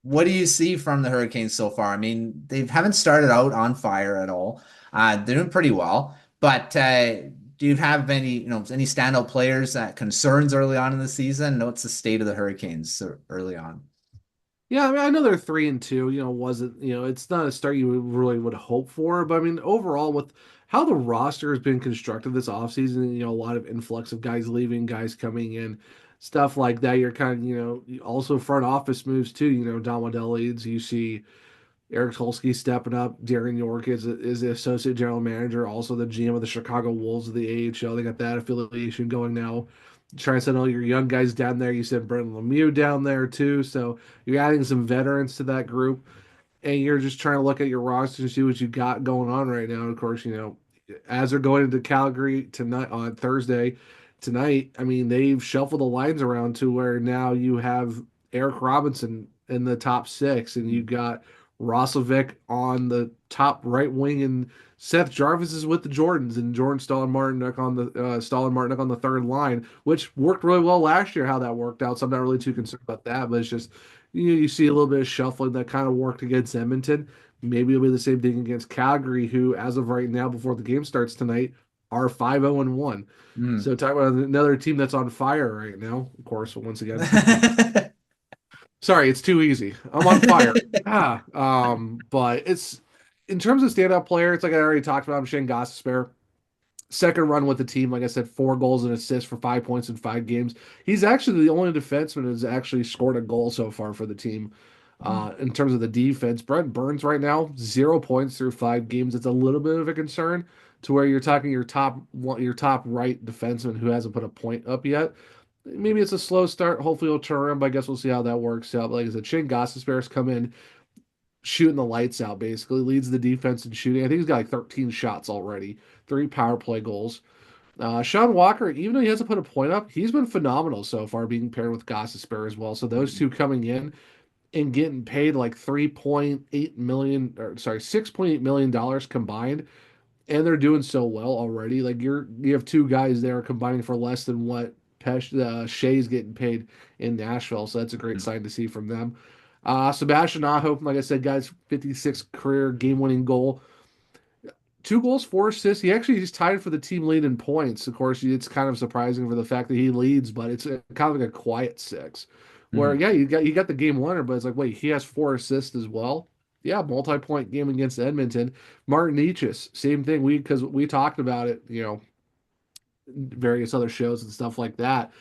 [SPEAKER 1] What do you see from the Hurricanes so far? I mean, they haven't started out on fire at all. They're doing pretty well, but do you have any standout players, concerns early on in the season? What's the state of the Hurricanes early on?
[SPEAKER 2] Yeah, I mean, I know they're 3-2. Wasn't it's not a start you really would hope for, but I mean, overall, with how the roster has been constructed this offseason, a lot of influx of guys leaving, guys coming in, stuff like that. You're kind of, also front office moves too. Don Waddell leads. You see Eric Tulsky stepping up. Darren York is the associate general manager, also the GM of the Chicago Wolves of the AHL. They got that affiliation going now. Trying to send all your young guys down there. You said Brendan Lemieux down there too. So you're adding some veterans to that group, and you're just trying to look at your roster and see what you got going on right now. And of course, as they're going into Calgary tonight on Thursday, tonight, I mean, they've shuffled the lines around to where now you have Eric Robinson in the top six, and you got Roslovic on the top right wing, and Seth Jarvis is with the Jordans, and Jordan Stahl and Martinook on the third line, which worked really well last year. How that worked out, so I'm not really too concerned about that. But it's just you see a little bit of shuffling that kind of worked against Edmonton. Maybe it'll be the same thing against Calgary, who, as of right now, before the game starts tonight, are 5-0-1.
[SPEAKER 1] Mm.
[SPEAKER 2] So talk about another team that's on fire right now. Of course, once again, sorry, it's too easy. I'm on fire. But it's in terms of standout players, like I already talked about, I'm Shane Gostisbehere. Second run with the team, like I said, 4 goals and assists for 5 points in 5 games. He's actually the only defenseman who's actually scored a goal so far for the team. In terms of the defense, Brent Burns right now 0 points through 5 games. It's a little bit of a concern to where you're talking your top right defenseman who hasn't put a point up yet. Maybe it's a slow start. Hopefully it'll turn around, but I guess we'll see how that works out. But like I said, Shane Gostisbehere's come in shooting the lights out, basically leads the defense in shooting. I think he's got like 13 shots already, 3 power play goals. Sean Walker, even though he hasn't put a point up, he's been phenomenal so far, being paired with Gostisbehere as well. So those two coming in and getting paid like 3.8 million, or sorry, $6.8 million combined, and they're doing so well already. Like you have two guys there combining for less than what Shea's getting paid in Nashville, so that's a great sign to see from them. Sebastian Aho, like I said, guys, 56 career game-winning goal, 2 goals, 4 assists. He actually just tied for the team lead in points. Of course, it's kind of surprising for the fact that he leads, but it's kind of like a quiet six. Where
[SPEAKER 1] Mhm.
[SPEAKER 2] yeah, you got the game winner, but it's like wait, he has 4 assists as well. Yeah, multi-point game against Edmonton. Martin Necas, same thing. Because we talked about it, various other shows and stuff like that.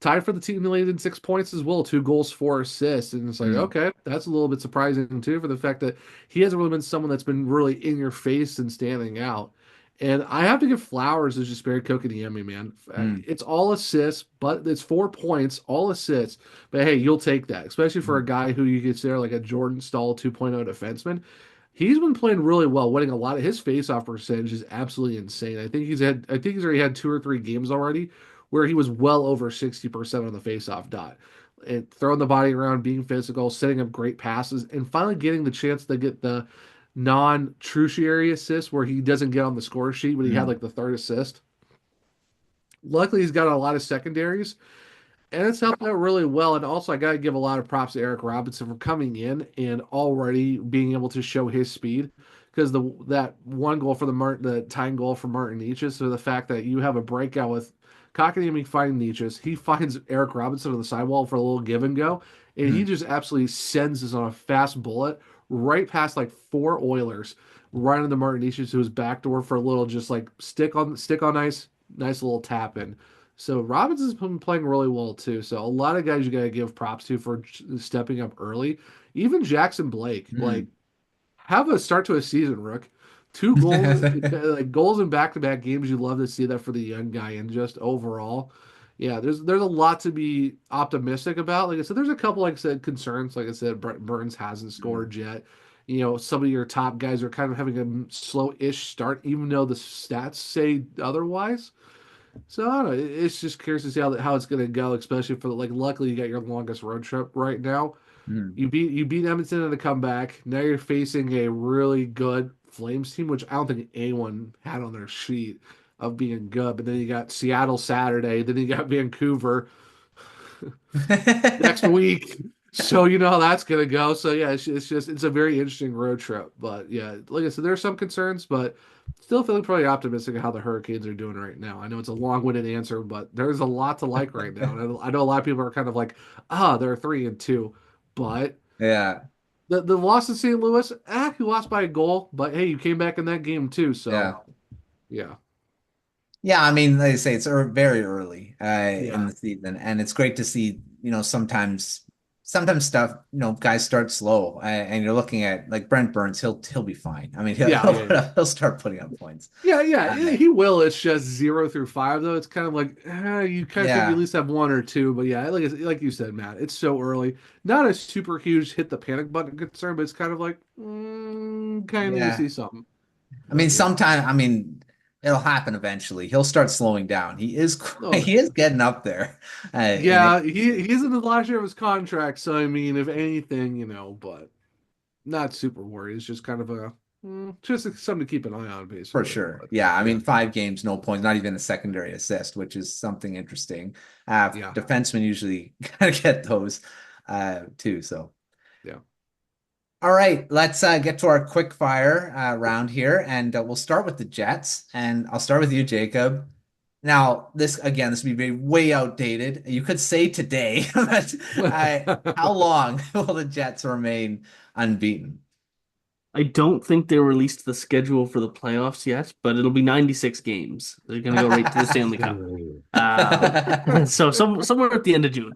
[SPEAKER 2] Tied for the team lead in 6 points as well, 2 goals, 4 assists. And it's like,
[SPEAKER 1] Mm.
[SPEAKER 2] okay, that's a little bit surprising too, for the fact that he hasn't really been someone that's been really in your face and standing out. And I have to give flowers to just Barry Kokeniemi, man.
[SPEAKER 1] Mm.
[SPEAKER 2] It's all assists, but it's 4 points, all assists. But hey, you'll take that, especially for a
[SPEAKER 1] Mm.
[SPEAKER 2] guy who you consider like a Jordan Stahl 2.0 defenseman. He's been playing really well, winning a lot of his faceoff percentage is absolutely insane. I think he's already had 2 or 3 games already where he was well over 60% on the faceoff dot. And throwing the body around, being physical, setting up great passes, and finally getting the chance to get the non-tertiary assist where he doesn't get on the score sheet, but he had
[SPEAKER 1] Mm.
[SPEAKER 2] like the third assist. Luckily, he's got a lot of secondaries, and it's helped out really well. And also, I got to give a lot of props to Eric Robinson for coming in and already being able to show his speed. because that one goal for the tying goal for Martin Nietzsche. So the fact that you have a breakout with Kotkaniemi finding Nietzsche, he finds Eric Robinson on the sidewall for a little give and go, and he
[SPEAKER 1] Hmm.
[SPEAKER 2] just absolutely sends this on a fast bullet right past like four Oilers, right into Martin Nietzsche to his back door for a little just like stick on nice little tap in. So Robinson's been playing really well too. So a lot of guys you got to give props to for stepping up early. Even Jackson Blake, like
[SPEAKER 1] Hmm.
[SPEAKER 2] have a start to a season, Rook. Two goals, like goals in back-to-back games. You love to see that for the young guy, and just overall, yeah, there's a lot to be optimistic about. Like I said, there's a couple, like I said, concerns. Like I said, Brent Burns hasn't
[SPEAKER 1] Hmm.
[SPEAKER 2] scored yet. Some of your top guys are kind of having a slow-ish start, even though the stats say otherwise. So I don't know. It's just curious to see how it's going to go, especially for like. Luckily, you got your longest road trip right now.
[SPEAKER 1] Hmm.
[SPEAKER 2] You beat Edmonton in a comeback. Now you're facing a really good Flames team, which I don't think anyone had on their sheet of being good. But then you got Seattle Saturday. Then you got Vancouver next week. So you know how that's gonna go. So yeah, it's a very interesting road trip. But yeah, like I said, there's some concerns, but still feeling pretty optimistic of how the Hurricanes are doing right now. I know it's a long-winded answer, but there's a lot to like right now. And I know a lot of people are kind of like, they're 3-2, but
[SPEAKER 1] Yeah.
[SPEAKER 2] the loss to St. Louis, you lost by a goal, but hey, you came back in that game too. So
[SPEAKER 1] Yeah.
[SPEAKER 2] yeah,
[SPEAKER 1] Yeah, I mean, like I say, it's very early in
[SPEAKER 2] yeah,
[SPEAKER 1] the season, and it's great to see, sometimes stuff, guys start slow, and you're looking at like Brent Burns, he'll be fine. I mean, he'll
[SPEAKER 2] yeah,
[SPEAKER 1] he'll,
[SPEAKER 2] yeah, yeah.
[SPEAKER 1] he'll start putting up points.
[SPEAKER 2] Yeah,
[SPEAKER 1] Uh,
[SPEAKER 2] he will. It's just 0 through 5, though. It's kind of like you kind of think you at
[SPEAKER 1] yeah,
[SPEAKER 2] least have one or two, but yeah, like you said, Matt, it's so early. Not a super huge hit the panic button concern, but it's kind of like kind of need to
[SPEAKER 1] yeah.
[SPEAKER 2] see something.
[SPEAKER 1] I mean,
[SPEAKER 2] But yeah,
[SPEAKER 1] sometime, I mean, it'll happen eventually. He'll start slowing down. He is
[SPEAKER 2] oh
[SPEAKER 1] he is getting up there, and
[SPEAKER 2] yeah, he's in the last year of his contract, so I mean, if anything, but not super worried. It's just kind of just something to keep an eye on,
[SPEAKER 1] for
[SPEAKER 2] basically.
[SPEAKER 1] sure.
[SPEAKER 2] But
[SPEAKER 1] Yeah, I
[SPEAKER 2] yeah,
[SPEAKER 1] mean, 5 games, no points, not even a secondary assist, which is something interesting.
[SPEAKER 2] yeah,
[SPEAKER 1] Defensemen usually kind of get those too. So,
[SPEAKER 2] yeah.
[SPEAKER 1] all right, let's get to our quick fire round here, and we'll start with the Jets. And I'll start with you, Jacob. Now, this will be way outdated. You could say today, but how long will the Jets remain unbeaten?
[SPEAKER 3] I don't think they released the schedule for the playoffs yet, but it'll be 96 games. They're going to go right to the Stanley Cup.
[SPEAKER 2] Ooh.
[SPEAKER 3] So somewhere at the end of June.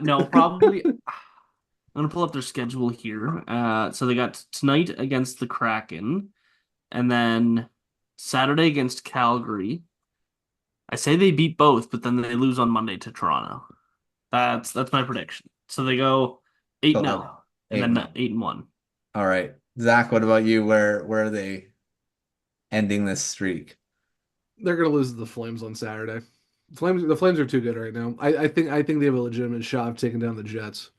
[SPEAKER 3] No, probably. I'm gonna pull up their schedule here. So they got tonight against the Kraken, and then Saturday against Calgary. I say they beat both, but then they lose on Monday to Toronto. That's my prediction. So they go 8-0
[SPEAKER 1] So,
[SPEAKER 3] and
[SPEAKER 1] eight
[SPEAKER 3] then
[SPEAKER 1] and oh.
[SPEAKER 3] 8-1.
[SPEAKER 1] All right. Zach, what about you? Where are they ending this streak?
[SPEAKER 2] They're gonna lose to the Flames on Saturday. The Flames are too good right now. I think they have a legitimate shot of taking down the Jets.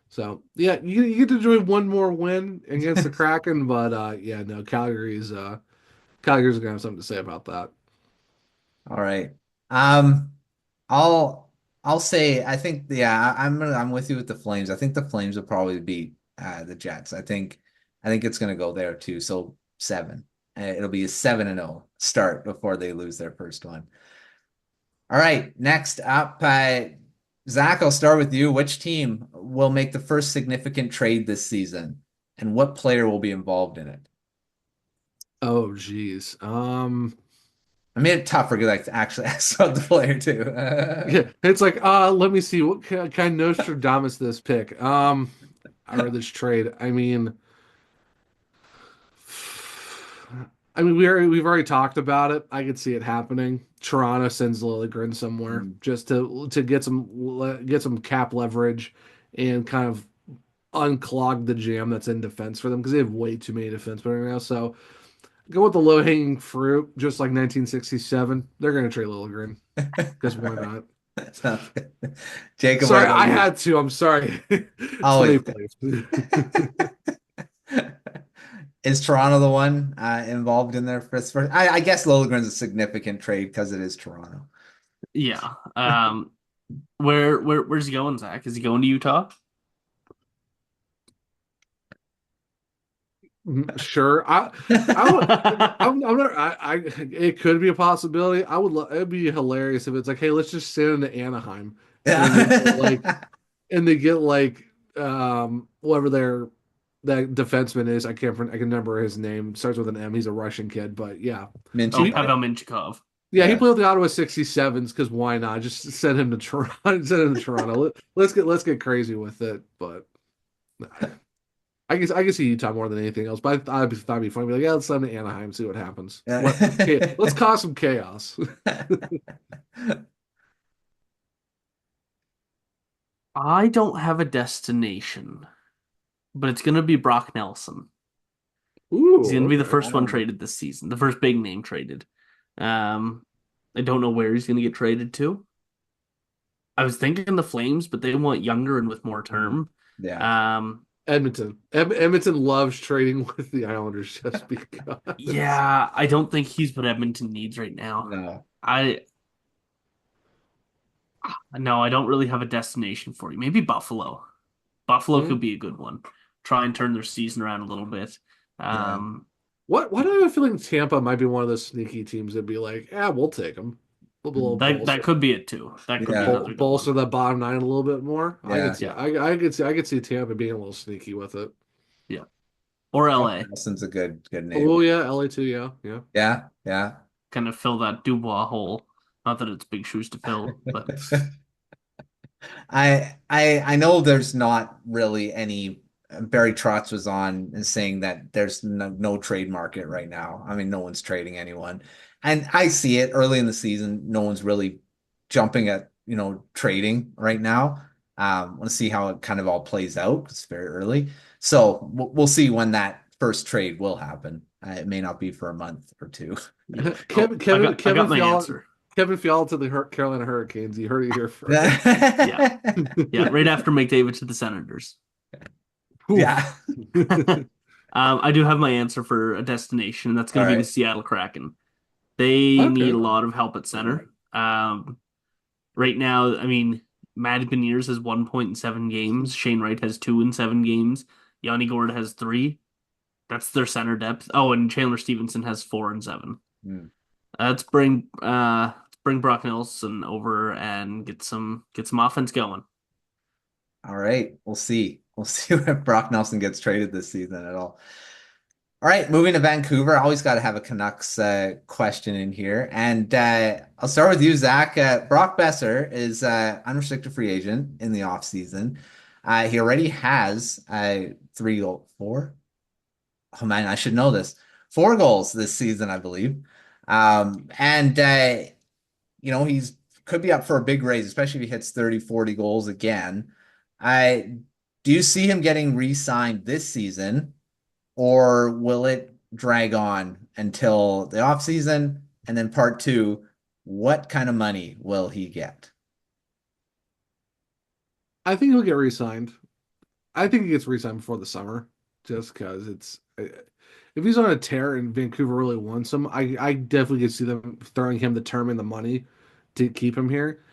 [SPEAKER 2] So yeah, you get to enjoy one more win against the Kraken, but yeah, no, Calgary's gonna have something to say about that.
[SPEAKER 1] All right. Um, I'll I'll say I'm with you with the Flames. I think the Flames will probably beat the Jets. I think it's gonna go there too. So 7. It'll be a 7-0 start before they lose their first one. All right. Next up, Zach, I'll start with you. Which team will make the first significant trade this season, and what player will be involved in it?
[SPEAKER 2] Oh geez.
[SPEAKER 1] I made it tougher because I actually asked about the player too.
[SPEAKER 2] Yeah, it's like let me see what kind of Nostradamus this pick. Or this trade. I mean, we've already talked about it. I could see it happening. Toronto sends Lilligren somewhere
[SPEAKER 1] Hmm.
[SPEAKER 2] just to get some cap leverage and kind of unclog the jam that's in defense for them because they have way too many defensemen right now. So go with the low hanging fruit, just like 1967. They're going to trade Lilligren because
[SPEAKER 1] All
[SPEAKER 2] why
[SPEAKER 1] right.
[SPEAKER 2] not?
[SPEAKER 1] Sounds good. Jacob, what
[SPEAKER 2] Sorry,
[SPEAKER 1] about
[SPEAKER 2] I
[SPEAKER 1] you?
[SPEAKER 2] had to. I'm sorry. So
[SPEAKER 1] Always
[SPEAKER 2] many
[SPEAKER 1] good.
[SPEAKER 2] plays.
[SPEAKER 1] Is Toronto the one involved in their first? I guess Liljegren's a significant trade because it is Toronto.
[SPEAKER 3] Yeah. Where's he going, Zach? Is he going to Utah?
[SPEAKER 2] Sure. I would. I'm not. It could be a possibility. I would. It'd be hilarious if it's like, hey, let's just send him to Anaheim, and then they get like,
[SPEAKER 1] Yeah.
[SPEAKER 2] and they get like, whatever their that defenseman is. I can remember his name. Starts with an M. He's a Russian kid, but yeah.
[SPEAKER 3] Oh,
[SPEAKER 2] He,
[SPEAKER 1] Mintyukov.
[SPEAKER 3] Pavel Mintyukov.
[SPEAKER 2] yeah, he
[SPEAKER 1] Yeah.
[SPEAKER 2] played with the Ottawa 67s because why not? Just send him to Toronto. Send him to Toronto. Let's get crazy with it. But I can see Utah more than anything else. But I'd thought it'd be funny. Be like, yeah, let's send him to Anaheim, see what happens. Let's cause some chaos.
[SPEAKER 3] I don't have a destination, but it's going to be Brock Nelson. He's going
[SPEAKER 2] Ooh,
[SPEAKER 3] to be the
[SPEAKER 2] okay.
[SPEAKER 3] first one traded this season, the first big name traded. Um, I don't know where he's going to get traded to. I was thinking the Flames, but they want younger and with more term.
[SPEAKER 1] Yeah.
[SPEAKER 3] Um,
[SPEAKER 2] Edmonton. Edmonton loves trading with the Islanders just because.
[SPEAKER 3] yeah, I don't think he's what Edmonton needs right now.
[SPEAKER 1] No.
[SPEAKER 3] I no, I don't really have a destination for you. Maybe Buffalo. Buffalo
[SPEAKER 2] Hmm.
[SPEAKER 3] could be a good one. Try and turn their season around a little bit.
[SPEAKER 1] Yeah.
[SPEAKER 3] Um,
[SPEAKER 2] Why do I have a feeling Tampa might be one of those sneaky teams that'd be like, yeah, we'll take them. A little
[SPEAKER 3] that
[SPEAKER 2] bolster,
[SPEAKER 3] could be it too. That could be
[SPEAKER 1] Yeah.
[SPEAKER 3] another good one.
[SPEAKER 2] bolster that bottom nine a little bit more. I could
[SPEAKER 1] Yeah.
[SPEAKER 2] see,
[SPEAKER 3] Yeah,
[SPEAKER 2] I could see Tampa being a little sneaky with it.
[SPEAKER 3] yeah. Or
[SPEAKER 1] Brock
[SPEAKER 3] LA.
[SPEAKER 1] Nelson's a good name.
[SPEAKER 2] Oh yeah, LA too. Yeah, yeah.
[SPEAKER 1] Yeah. Yeah.
[SPEAKER 3] Kind of fill that Dubois hole. Not that it's big shoes to fill, but
[SPEAKER 1] I know there's not really any. Barry Trotz was on and saying that there's no trade market right now. I mean, no one's trading anyone, and I see it early in the season. No one's really jumping at trading right now. Want to see how it kind of all plays out. It's very early, so we'll see when that first trade will happen. It may not be for a month or two.
[SPEAKER 3] oh,
[SPEAKER 2] Kevin
[SPEAKER 3] I
[SPEAKER 2] Kevin
[SPEAKER 3] got I
[SPEAKER 2] Kevin
[SPEAKER 3] got my
[SPEAKER 2] Fiala
[SPEAKER 3] answer.
[SPEAKER 2] Kevin Fiala to the Carolina Hurricanes. You heard it here first.
[SPEAKER 3] Yeah, yeah. Right after McDavid to the Senators.
[SPEAKER 2] Oof.
[SPEAKER 1] Yeah.
[SPEAKER 3] I do have my answer for a destination, and that's
[SPEAKER 1] All
[SPEAKER 3] going to be the
[SPEAKER 1] right.
[SPEAKER 3] Seattle Kraken. They
[SPEAKER 2] Okay.
[SPEAKER 3] need a lot of help at center. Right now, I mean, Matty Beniers has 1 point in 7 games. Shane Wright has 2 in 7 games. Yanni Gourde has 3. That's their center depth. Oh, and Chandler Stevenson has 4 and 7.
[SPEAKER 1] Hmm.
[SPEAKER 3] Let's bring Brock Nelson over and get some offense going.
[SPEAKER 1] All right. We'll see. We'll see if Brock Nelson gets traded this season at all. All right, moving to Vancouver. I always got to have a Canucks question in here. And I'll start with you, Zach. Brock Boeser is unrestricted free agent in the offseason. He already has 4. Oh man, I should know this. 4 goals this season, I believe. And he's could be up for a big raise, especially if he hits 30, 40 goals again. I do you see him getting re-signed this season? Or will it drag on until the off season? And then part two, what kind of money will he get?
[SPEAKER 2] I think he'll get re-signed. I think he gets re-signed before the summer, just because it's if he's on a tear and Vancouver really wants him, I definitely could see them throwing him the term and the money to keep him here.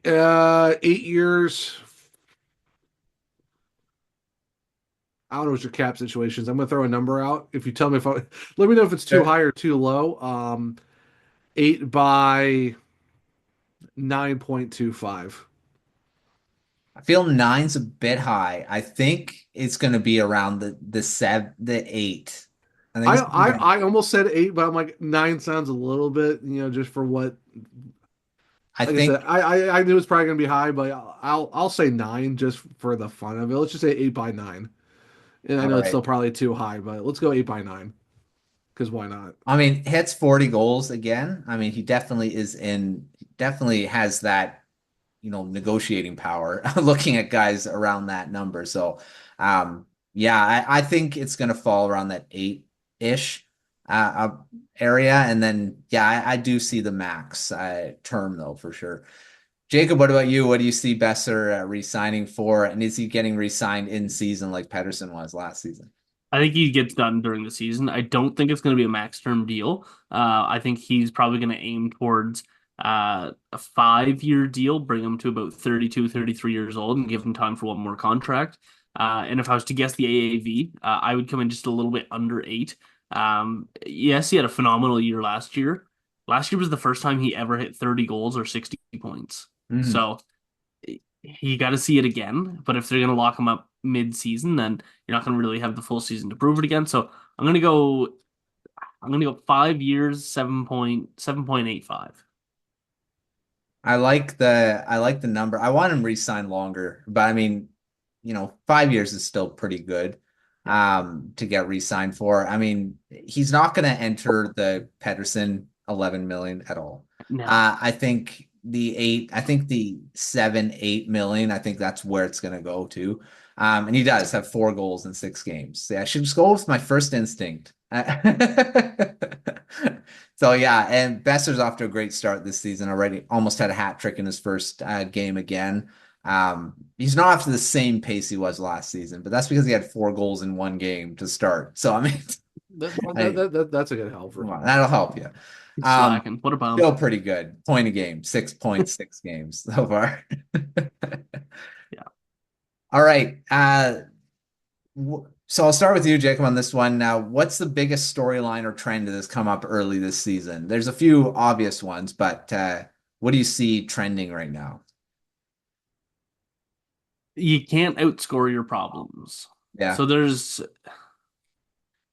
[SPEAKER 2] 8 years. I don't know what your cap situation is. I'm gonna throw a number out. If you tell me let me know if it's too
[SPEAKER 1] Sure.
[SPEAKER 2] high or too low. 8 by 9.25.
[SPEAKER 1] I feel nine's a bit high. I think it's going to be around the 8. I think
[SPEAKER 2] I,
[SPEAKER 1] it's gonna
[SPEAKER 2] I
[SPEAKER 1] be around-
[SPEAKER 2] I almost said 8, but I'm like, 9 sounds a little bit, just for what.
[SPEAKER 1] I
[SPEAKER 2] Like I said,
[SPEAKER 1] think
[SPEAKER 2] I knew it's probably gonna be high, but I'll say 9 just for the fun of it. Let's just say 8 by 9. And I
[SPEAKER 1] all
[SPEAKER 2] know it's
[SPEAKER 1] right.
[SPEAKER 2] still probably too high, but let's go 8 by 9 because why not?
[SPEAKER 1] I mean, hits 40 goals again. I mean, he definitely has that negotiating power looking at guys around that number. So, yeah, I think it's going to fall around that 8-ish area. And then, yeah, I do see the max term though, for sure. Jacob, what about you? What do you see Besser re-signing for? And is he getting re-signed in season like Pedersen was last season?
[SPEAKER 3] I think he gets done during the season. I don't think it's going to be a max term deal. I think he's probably going to aim towards a 5-year deal, bring him to about 32, 33 years old and give him time for one more contract. And if I was to guess the AAV, I would come in just a little bit under 8. Yes, he had a phenomenal year last year. Last year was the first time he ever hit 30 goals or 60 points.
[SPEAKER 1] Mhm.
[SPEAKER 3] So you got to see it again. But if they're going to lock him up mid-season, then you're not going to really have the full season to prove it again. So I'm going to go. I'm going to go 5 years, 7.85.
[SPEAKER 1] I like the number. I want him re-sign longer, but I mean, 5 years is still pretty good
[SPEAKER 3] Yeah.
[SPEAKER 1] to get re-signed for. I mean, he's not going to enter the Pedersen 11 million at all.
[SPEAKER 3] No.
[SPEAKER 1] I think the 7-8 million, I think that's where it's going to go to. And he does have 4 goals in 6 games. Yeah, I should just go with my first instinct. So yeah, and Besser's off to a great start this season already. Almost had a hat trick in his first game again. He's not off to the same pace he was last season, but that's because he had 4 goals in one game to start. So I mean,
[SPEAKER 2] That's a good help for
[SPEAKER 1] well,
[SPEAKER 2] him.
[SPEAKER 1] that'll help you.
[SPEAKER 3] He's
[SPEAKER 1] Um,
[SPEAKER 3] slacking. What a bum.
[SPEAKER 1] Still pretty good. Point a game, 6.6 games so far.
[SPEAKER 3] Yeah.
[SPEAKER 1] All right. So I'll start with you, Jacob, on this one. Now, what's the biggest storyline or trend that has come up early this season? There's a few obvious ones, but what do you see trending right now?
[SPEAKER 3] You can't outscore your problems.
[SPEAKER 1] Yeah.
[SPEAKER 3] So there's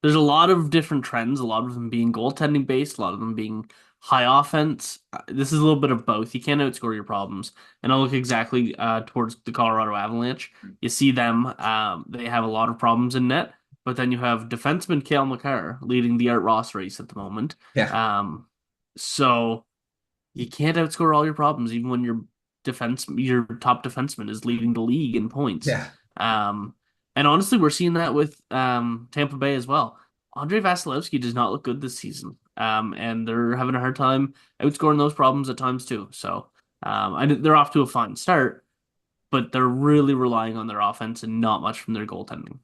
[SPEAKER 3] a lot of different trends, a lot of them being goaltending based, a lot of them being high offense. This is a little bit of both. You can't outscore your problems. And I'll look exactly towards the Colorado Avalanche. You see them, they have a lot of problems in net, but then you have defenseman Cale Makar leading the Art Ross race at the moment.
[SPEAKER 1] Yeah.
[SPEAKER 3] So you can't outscore all your problems, even when your top defenseman is leading the league in points.
[SPEAKER 1] Yeah.
[SPEAKER 3] Um, and honestly, we're seeing that with Tampa Bay as well. Andrei Vasilevsky does not look good this season, and they're having a hard time outscoring those problems at times too. So they're off to a fine start, but they're really relying on their offense and not much from their goaltending.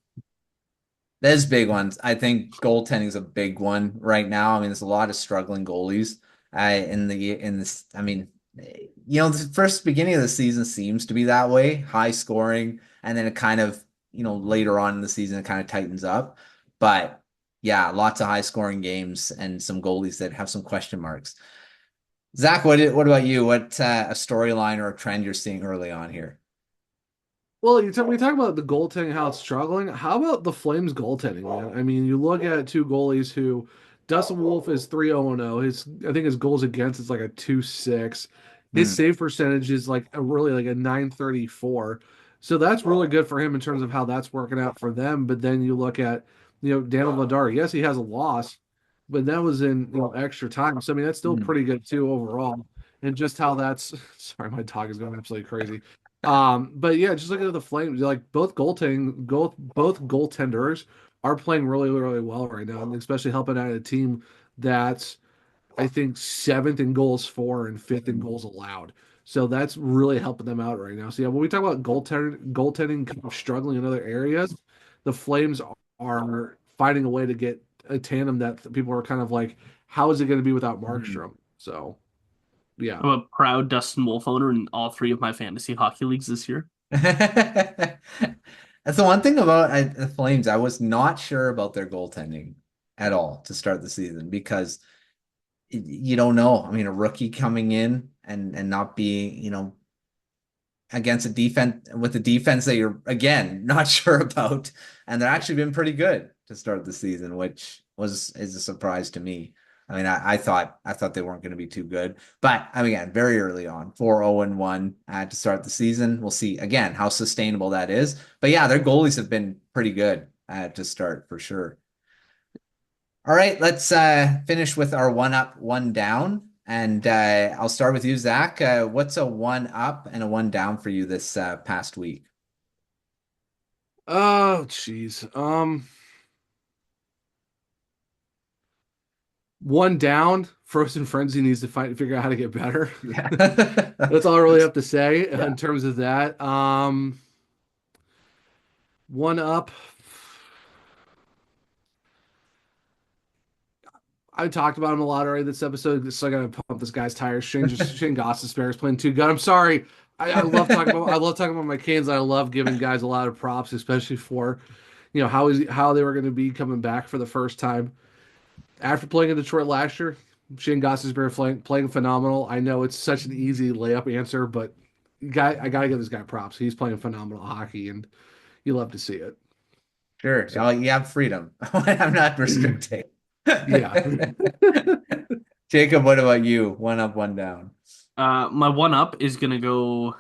[SPEAKER 1] There's big ones. I think goaltending is a big one right now. I mean, there's a lot of struggling goalies in this. I mean, the first beginning of the season seems to be that way, high scoring, and then it kind of, later on in the season it kind of tightens up. But yeah, lots of high scoring games and some goalies that have some question marks. Zach, what about you? What a storyline or a trend you're seeing early on here?
[SPEAKER 2] Well, we talk about the goaltending, how it's struggling. How about the Flames goaltending, man? I mean, you look at two goalies who Dustin Wolf is 3.0 and 0. I think his goals against is like a 2.6. His
[SPEAKER 1] Hmm.
[SPEAKER 2] save percentage is like a really like a 934. So that's really good for him in terms of how that's working out for them. But then you look at, Daniel Vladar. Yes, he has a loss, but that was in, extra time. So I mean, that's still
[SPEAKER 1] Hmm.
[SPEAKER 2] pretty good too overall. And just how that's sorry, my dog is going absolutely crazy. But yeah, just looking at the Flames, like both goaltenders are playing really, really well right now, and especially helping out a team that's I think seventh in goals for and fifth in goals allowed. So that's really helping them out right now. So yeah, when we talk about goaltending kind of struggling in other areas, the Flames are finding a way to get a tandem that people are kind of like, how is it going to be without
[SPEAKER 1] Hmm.
[SPEAKER 2] Markstrom? So yeah.
[SPEAKER 3] I'm a proud Dustin Wolf owner in all three of my fantasy hockey leagues this year.
[SPEAKER 1] That's the one thing about the Flames. I was not sure about their goaltending at all to start the season because you don't know. I mean, a rookie coming in and not being, against a defense with a defense that you're again not sure about, and they're actually been pretty good to start the season, which is a surprise to me. I mean, I thought they weren't going to be too good, but I mean, again, very early on, 4-0-1 to start the season. We'll see again how sustainable that is. But yeah, their goalies have been pretty good to start for sure. All right, let's finish with our one up, one down. And I'll start with you, Zach. What's a one up and a one down for you this past week?
[SPEAKER 2] Oh, jeez. One down. Frozen Frenzy needs to figure out how to get better.
[SPEAKER 1] Yeah.
[SPEAKER 2] That's all I really have to say
[SPEAKER 1] Yeah.
[SPEAKER 2] in terms of that. One up. I talked about him a lot already this episode, so I gotta pump this guy's tires. Shane Gostisbehere is playing too good. I'm sorry. I love talking about my Canes. I love giving guys a lot of props, especially for how they were going to be coming back for the first time after playing in Detroit last year. Shane Gostisbehere playing phenomenal. I know it's such an easy layup answer, but I gotta give this guy props. He's playing phenomenal hockey, and you love to see it.
[SPEAKER 1] Sure.
[SPEAKER 2] So
[SPEAKER 1] Oh, you have freedom. I'm not restricting.
[SPEAKER 2] yeah.
[SPEAKER 1] Jacob, what about you? One up, one down.
[SPEAKER 3] My one up is gonna go.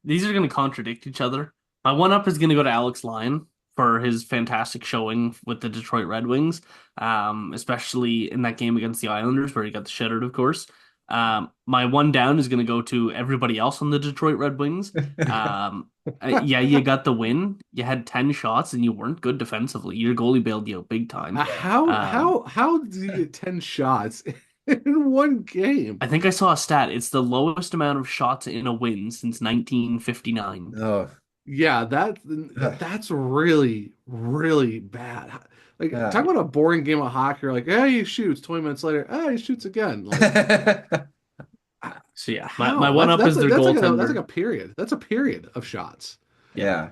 [SPEAKER 3] These are gonna contradict each other. My one up is gonna go to Alex Lyon for his fantastic showing with the Detroit Red Wings, especially in that game against the Islanders where he got the shutout, of course. My one down is gonna go to everybody else on the Detroit Red Wings. Yeah, you got the win. You had 10 shots and you weren't good defensively. Your goalie bailed you out big time.
[SPEAKER 2] How did you get 10 shots in one game?
[SPEAKER 3] I think I saw a stat. It's the lowest amount of shots in a win since 1959.
[SPEAKER 1] Oh,
[SPEAKER 2] Yeah, that's really, really bad. Like, talk about a boring game of hockey. You're like, hey, he shoots. 20 minutes later, he shoots again. Like,
[SPEAKER 3] So yeah,
[SPEAKER 2] how?
[SPEAKER 3] my one up is their goaltender.
[SPEAKER 2] That's like a period. That's a period of shots.
[SPEAKER 1] yeah.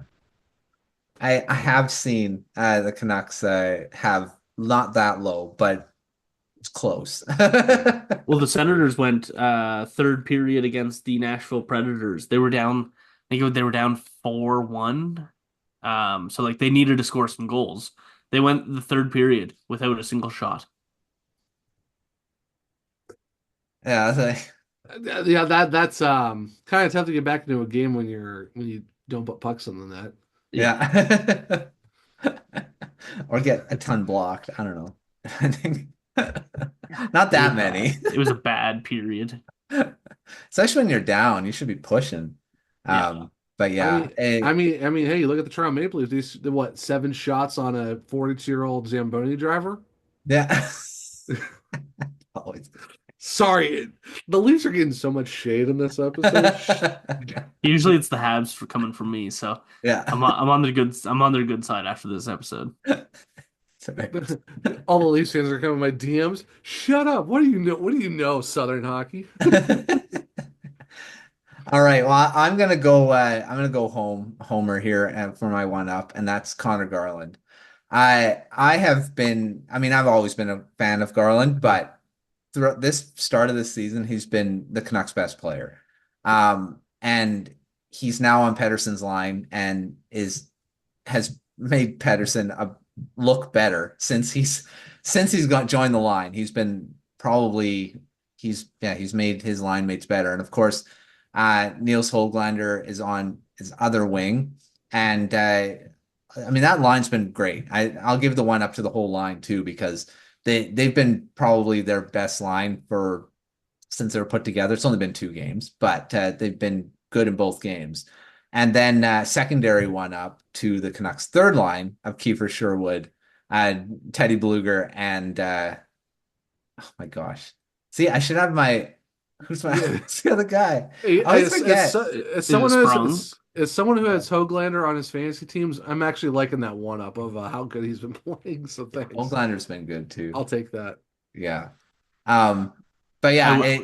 [SPEAKER 1] I have seen the Canucks have not that low, but it's close.
[SPEAKER 3] Well, the Senators went third period against the Nashville Predators. They were down. I think they were down 4-1. So like they needed to score some goals. They went the third period without a single shot.
[SPEAKER 1] Yeah, it's like,
[SPEAKER 2] Yeah, that's kind of tough to get back into a game when you don't put pucks on the net.
[SPEAKER 1] yeah. Or get a ton blocked. I don't know. I think not that many.
[SPEAKER 3] It was a bad period.
[SPEAKER 1] Especially when you're down, you should be pushing.
[SPEAKER 3] Yeah.
[SPEAKER 1] But yeah,
[SPEAKER 2] I mean, hey, look at the Toronto Maple Leafs. These what 7 shots on a 42-year-old Zamboni driver?
[SPEAKER 1] yeah. Always.
[SPEAKER 2] Sorry, the Leafs are getting so much shade in this episode.
[SPEAKER 3] Usually it's the Habs for coming from me, so
[SPEAKER 1] Yeah.
[SPEAKER 3] I'm on their good side after this episode.
[SPEAKER 2] All the Leafs fans are coming my DMs. Shut up! What do you know? What do you know, Southern hockey?
[SPEAKER 1] All right. Well, I'm gonna go. I'm gonna go homer here for my one up, and that's Connor Garland. I have been. I mean, I've always been a fan of Garland, but throughout this start of this season, he's been the Canucks' best player. And he's now on Pettersson's line and has made Pettersson look better since he's joined the line. He's been he's made his line mates better. And of course, Niels Höglander is on his other wing. And I mean, that line's been great. I'll give the one up to the whole line too, because they've been probably their best line since they were put together. It's only been 2 games, but they've been good in both games. And then secondary one up to the Canucks third line of Kiefer Sherwood, Teddy Bluger, and oh my gosh. See, I should have who's the other guy? I always forget.
[SPEAKER 2] As someone who has Höglander on his fantasy teams, I'm actually liking that one up of how good he's been playing. So thanks.
[SPEAKER 1] Höglander's been good too.
[SPEAKER 2] I'll take that.
[SPEAKER 1] Yeah. But yeah,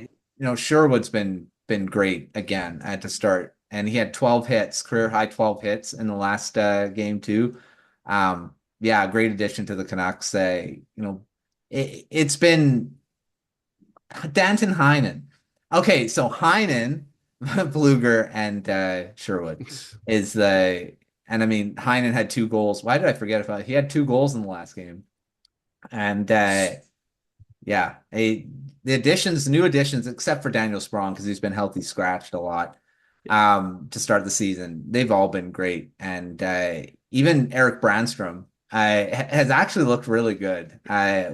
[SPEAKER 1] Sherwood's been great again at the start, and he had 12 hits, career high 12 hits in the last game too. Yeah, great addition to the Canucks. It's been Danton Heinen. Okay, so Heinen, Bluger, and Sherwood and I mean Heinen had 2 goals. Why did I forget about it? He had 2 goals in the last game, and yeah, the new additions, except for Daniel Sprong because he's been healthy scratched a lot to start the season. They've all been great, and even Eric Brandstrom has actually looked really good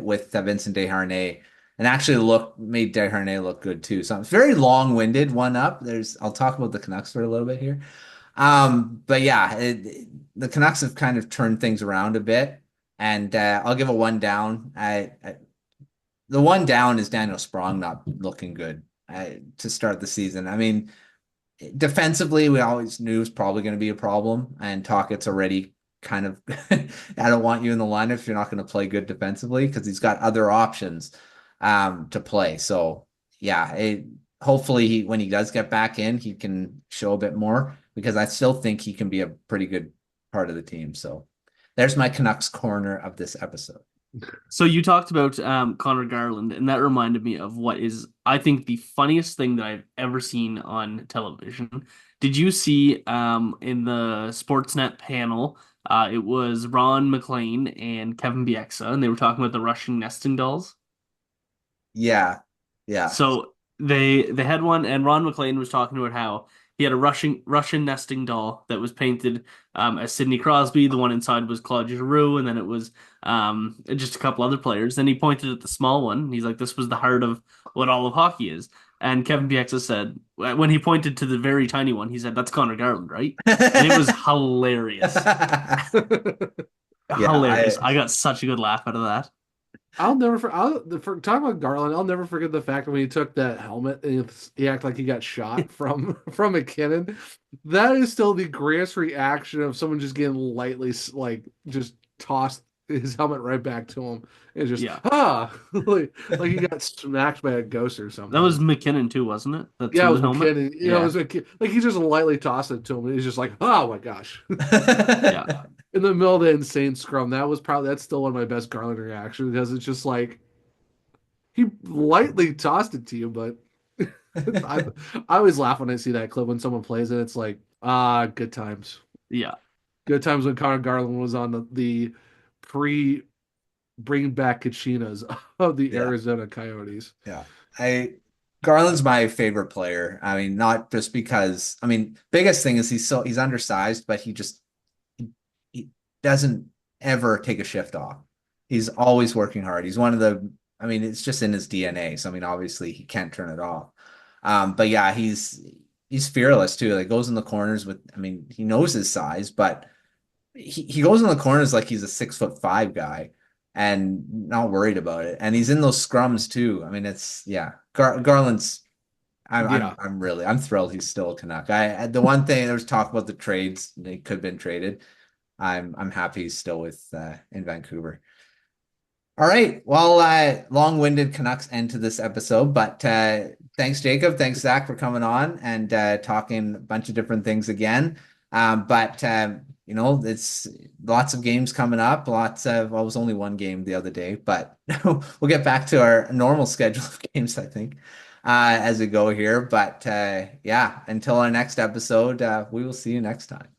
[SPEAKER 1] with Vincent Desharnais, and actually made Desharnais look good too. So it's very long-winded one up. I'll talk about the Canucks for a little bit here, but yeah, the Canucks have kind of turned things around a bit, and I'll give a one down. The one down is Daniel Sprong not looking good to start the season. I mean, defensively, we always knew it was probably going to be a problem, and Tocchet's already kind of I don't want you in the lineup if you're not going to play good defensively because he's got other options to play. So yeah, hopefully when he does get back in, he can show a bit more because I still think he can be a pretty good part of the team. So there's my Canucks corner of this episode.
[SPEAKER 3] So you talked about Connor Garland, and that reminded me of what is, I think, the funniest thing that I've ever seen on television. Did you see in the Sportsnet panel? It was Ron McLean and Kevin Bieksa, and they were talking about the Russian nesting dolls.
[SPEAKER 1] Yeah, yeah.
[SPEAKER 3] So they had one, and Ron McLean was talking about how he had a Russian nesting doll that was painted as Sidney Crosby. The one inside was Claude Giroux, and then it was just a couple other players. Then he pointed at the small one. And he's like, "This was the heart of what all of hockey is." And Kevin Bieksa said, when he pointed to the very tiny one, he said, "That's Connor Garland, right?" And it was hilarious,
[SPEAKER 1] Yeah,
[SPEAKER 3] hilarious. I got such a good laugh out of that.
[SPEAKER 2] For talking about Garland, I'll never forget the fact that when he took that helmet and he acted like he got shot from McKinnon. That is still the greatest reaction of someone just getting lightly like just tossed his helmet right back to him. It's just
[SPEAKER 3] Yeah,
[SPEAKER 2] like he got smacked by a ghost or
[SPEAKER 3] that was
[SPEAKER 2] something.
[SPEAKER 3] McKinnon too, wasn't it? That
[SPEAKER 2] Yeah, it
[SPEAKER 3] threw
[SPEAKER 2] was
[SPEAKER 3] the helmet.
[SPEAKER 2] McKinnon. You know, it
[SPEAKER 3] Yeah,
[SPEAKER 2] was like he just lightly tossed it to him, and he's just like, "Oh my gosh!"
[SPEAKER 3] yeah.
[SPEAKER 2] In the middle of the insane scrum. That's still one of my best Garland reactions because it's just like he lightly tossed it to you, but I I always laugh when I see that clip when someone plays it. It's like, good times.
[SPEAKER 3] Yeah.
[SPEAKER 2] Good times when Connor Garland was on the pre bring back Kachinas of the
[SPEAKER 1] Yeah,
[SPEAKER 2] Arizona Coyotes.
[SPEAKER 1] yeah. I Garland's my favorite player. I mean, not just because I mean, biggest thing is he's undersized, but he doesn't ever take a shift off. He's always working hard. He's one of the I mean, it's just in his DNA. So I mean, obviously he can't turn it off. But yeah, he's fearless too. Like goes in the corners with I mean, he knows his size, but he goes in the corners like he's a 6'5" guy and not worried about it. And he's in those scrums too. I mean, it's yeah. Garland's.
[SPEAKER 2] Yeah.
[SPEAKER 1] I'm thrilled he's still a Canuck. The one thing there was talk about the trades they could have been traded. I'm happy he's still with in Vancouver. All right. Well, long-winded Canucks end to this episode, but thanks, Jacob. Thanks, Zach, for coming on and talking a bunch of different things again. But it's lots of games coming up. Well, it was only one game the other day, but we'll get back to our normal schedule of games, I think, as we go here. But yeah, until our next episode, we will see you next time.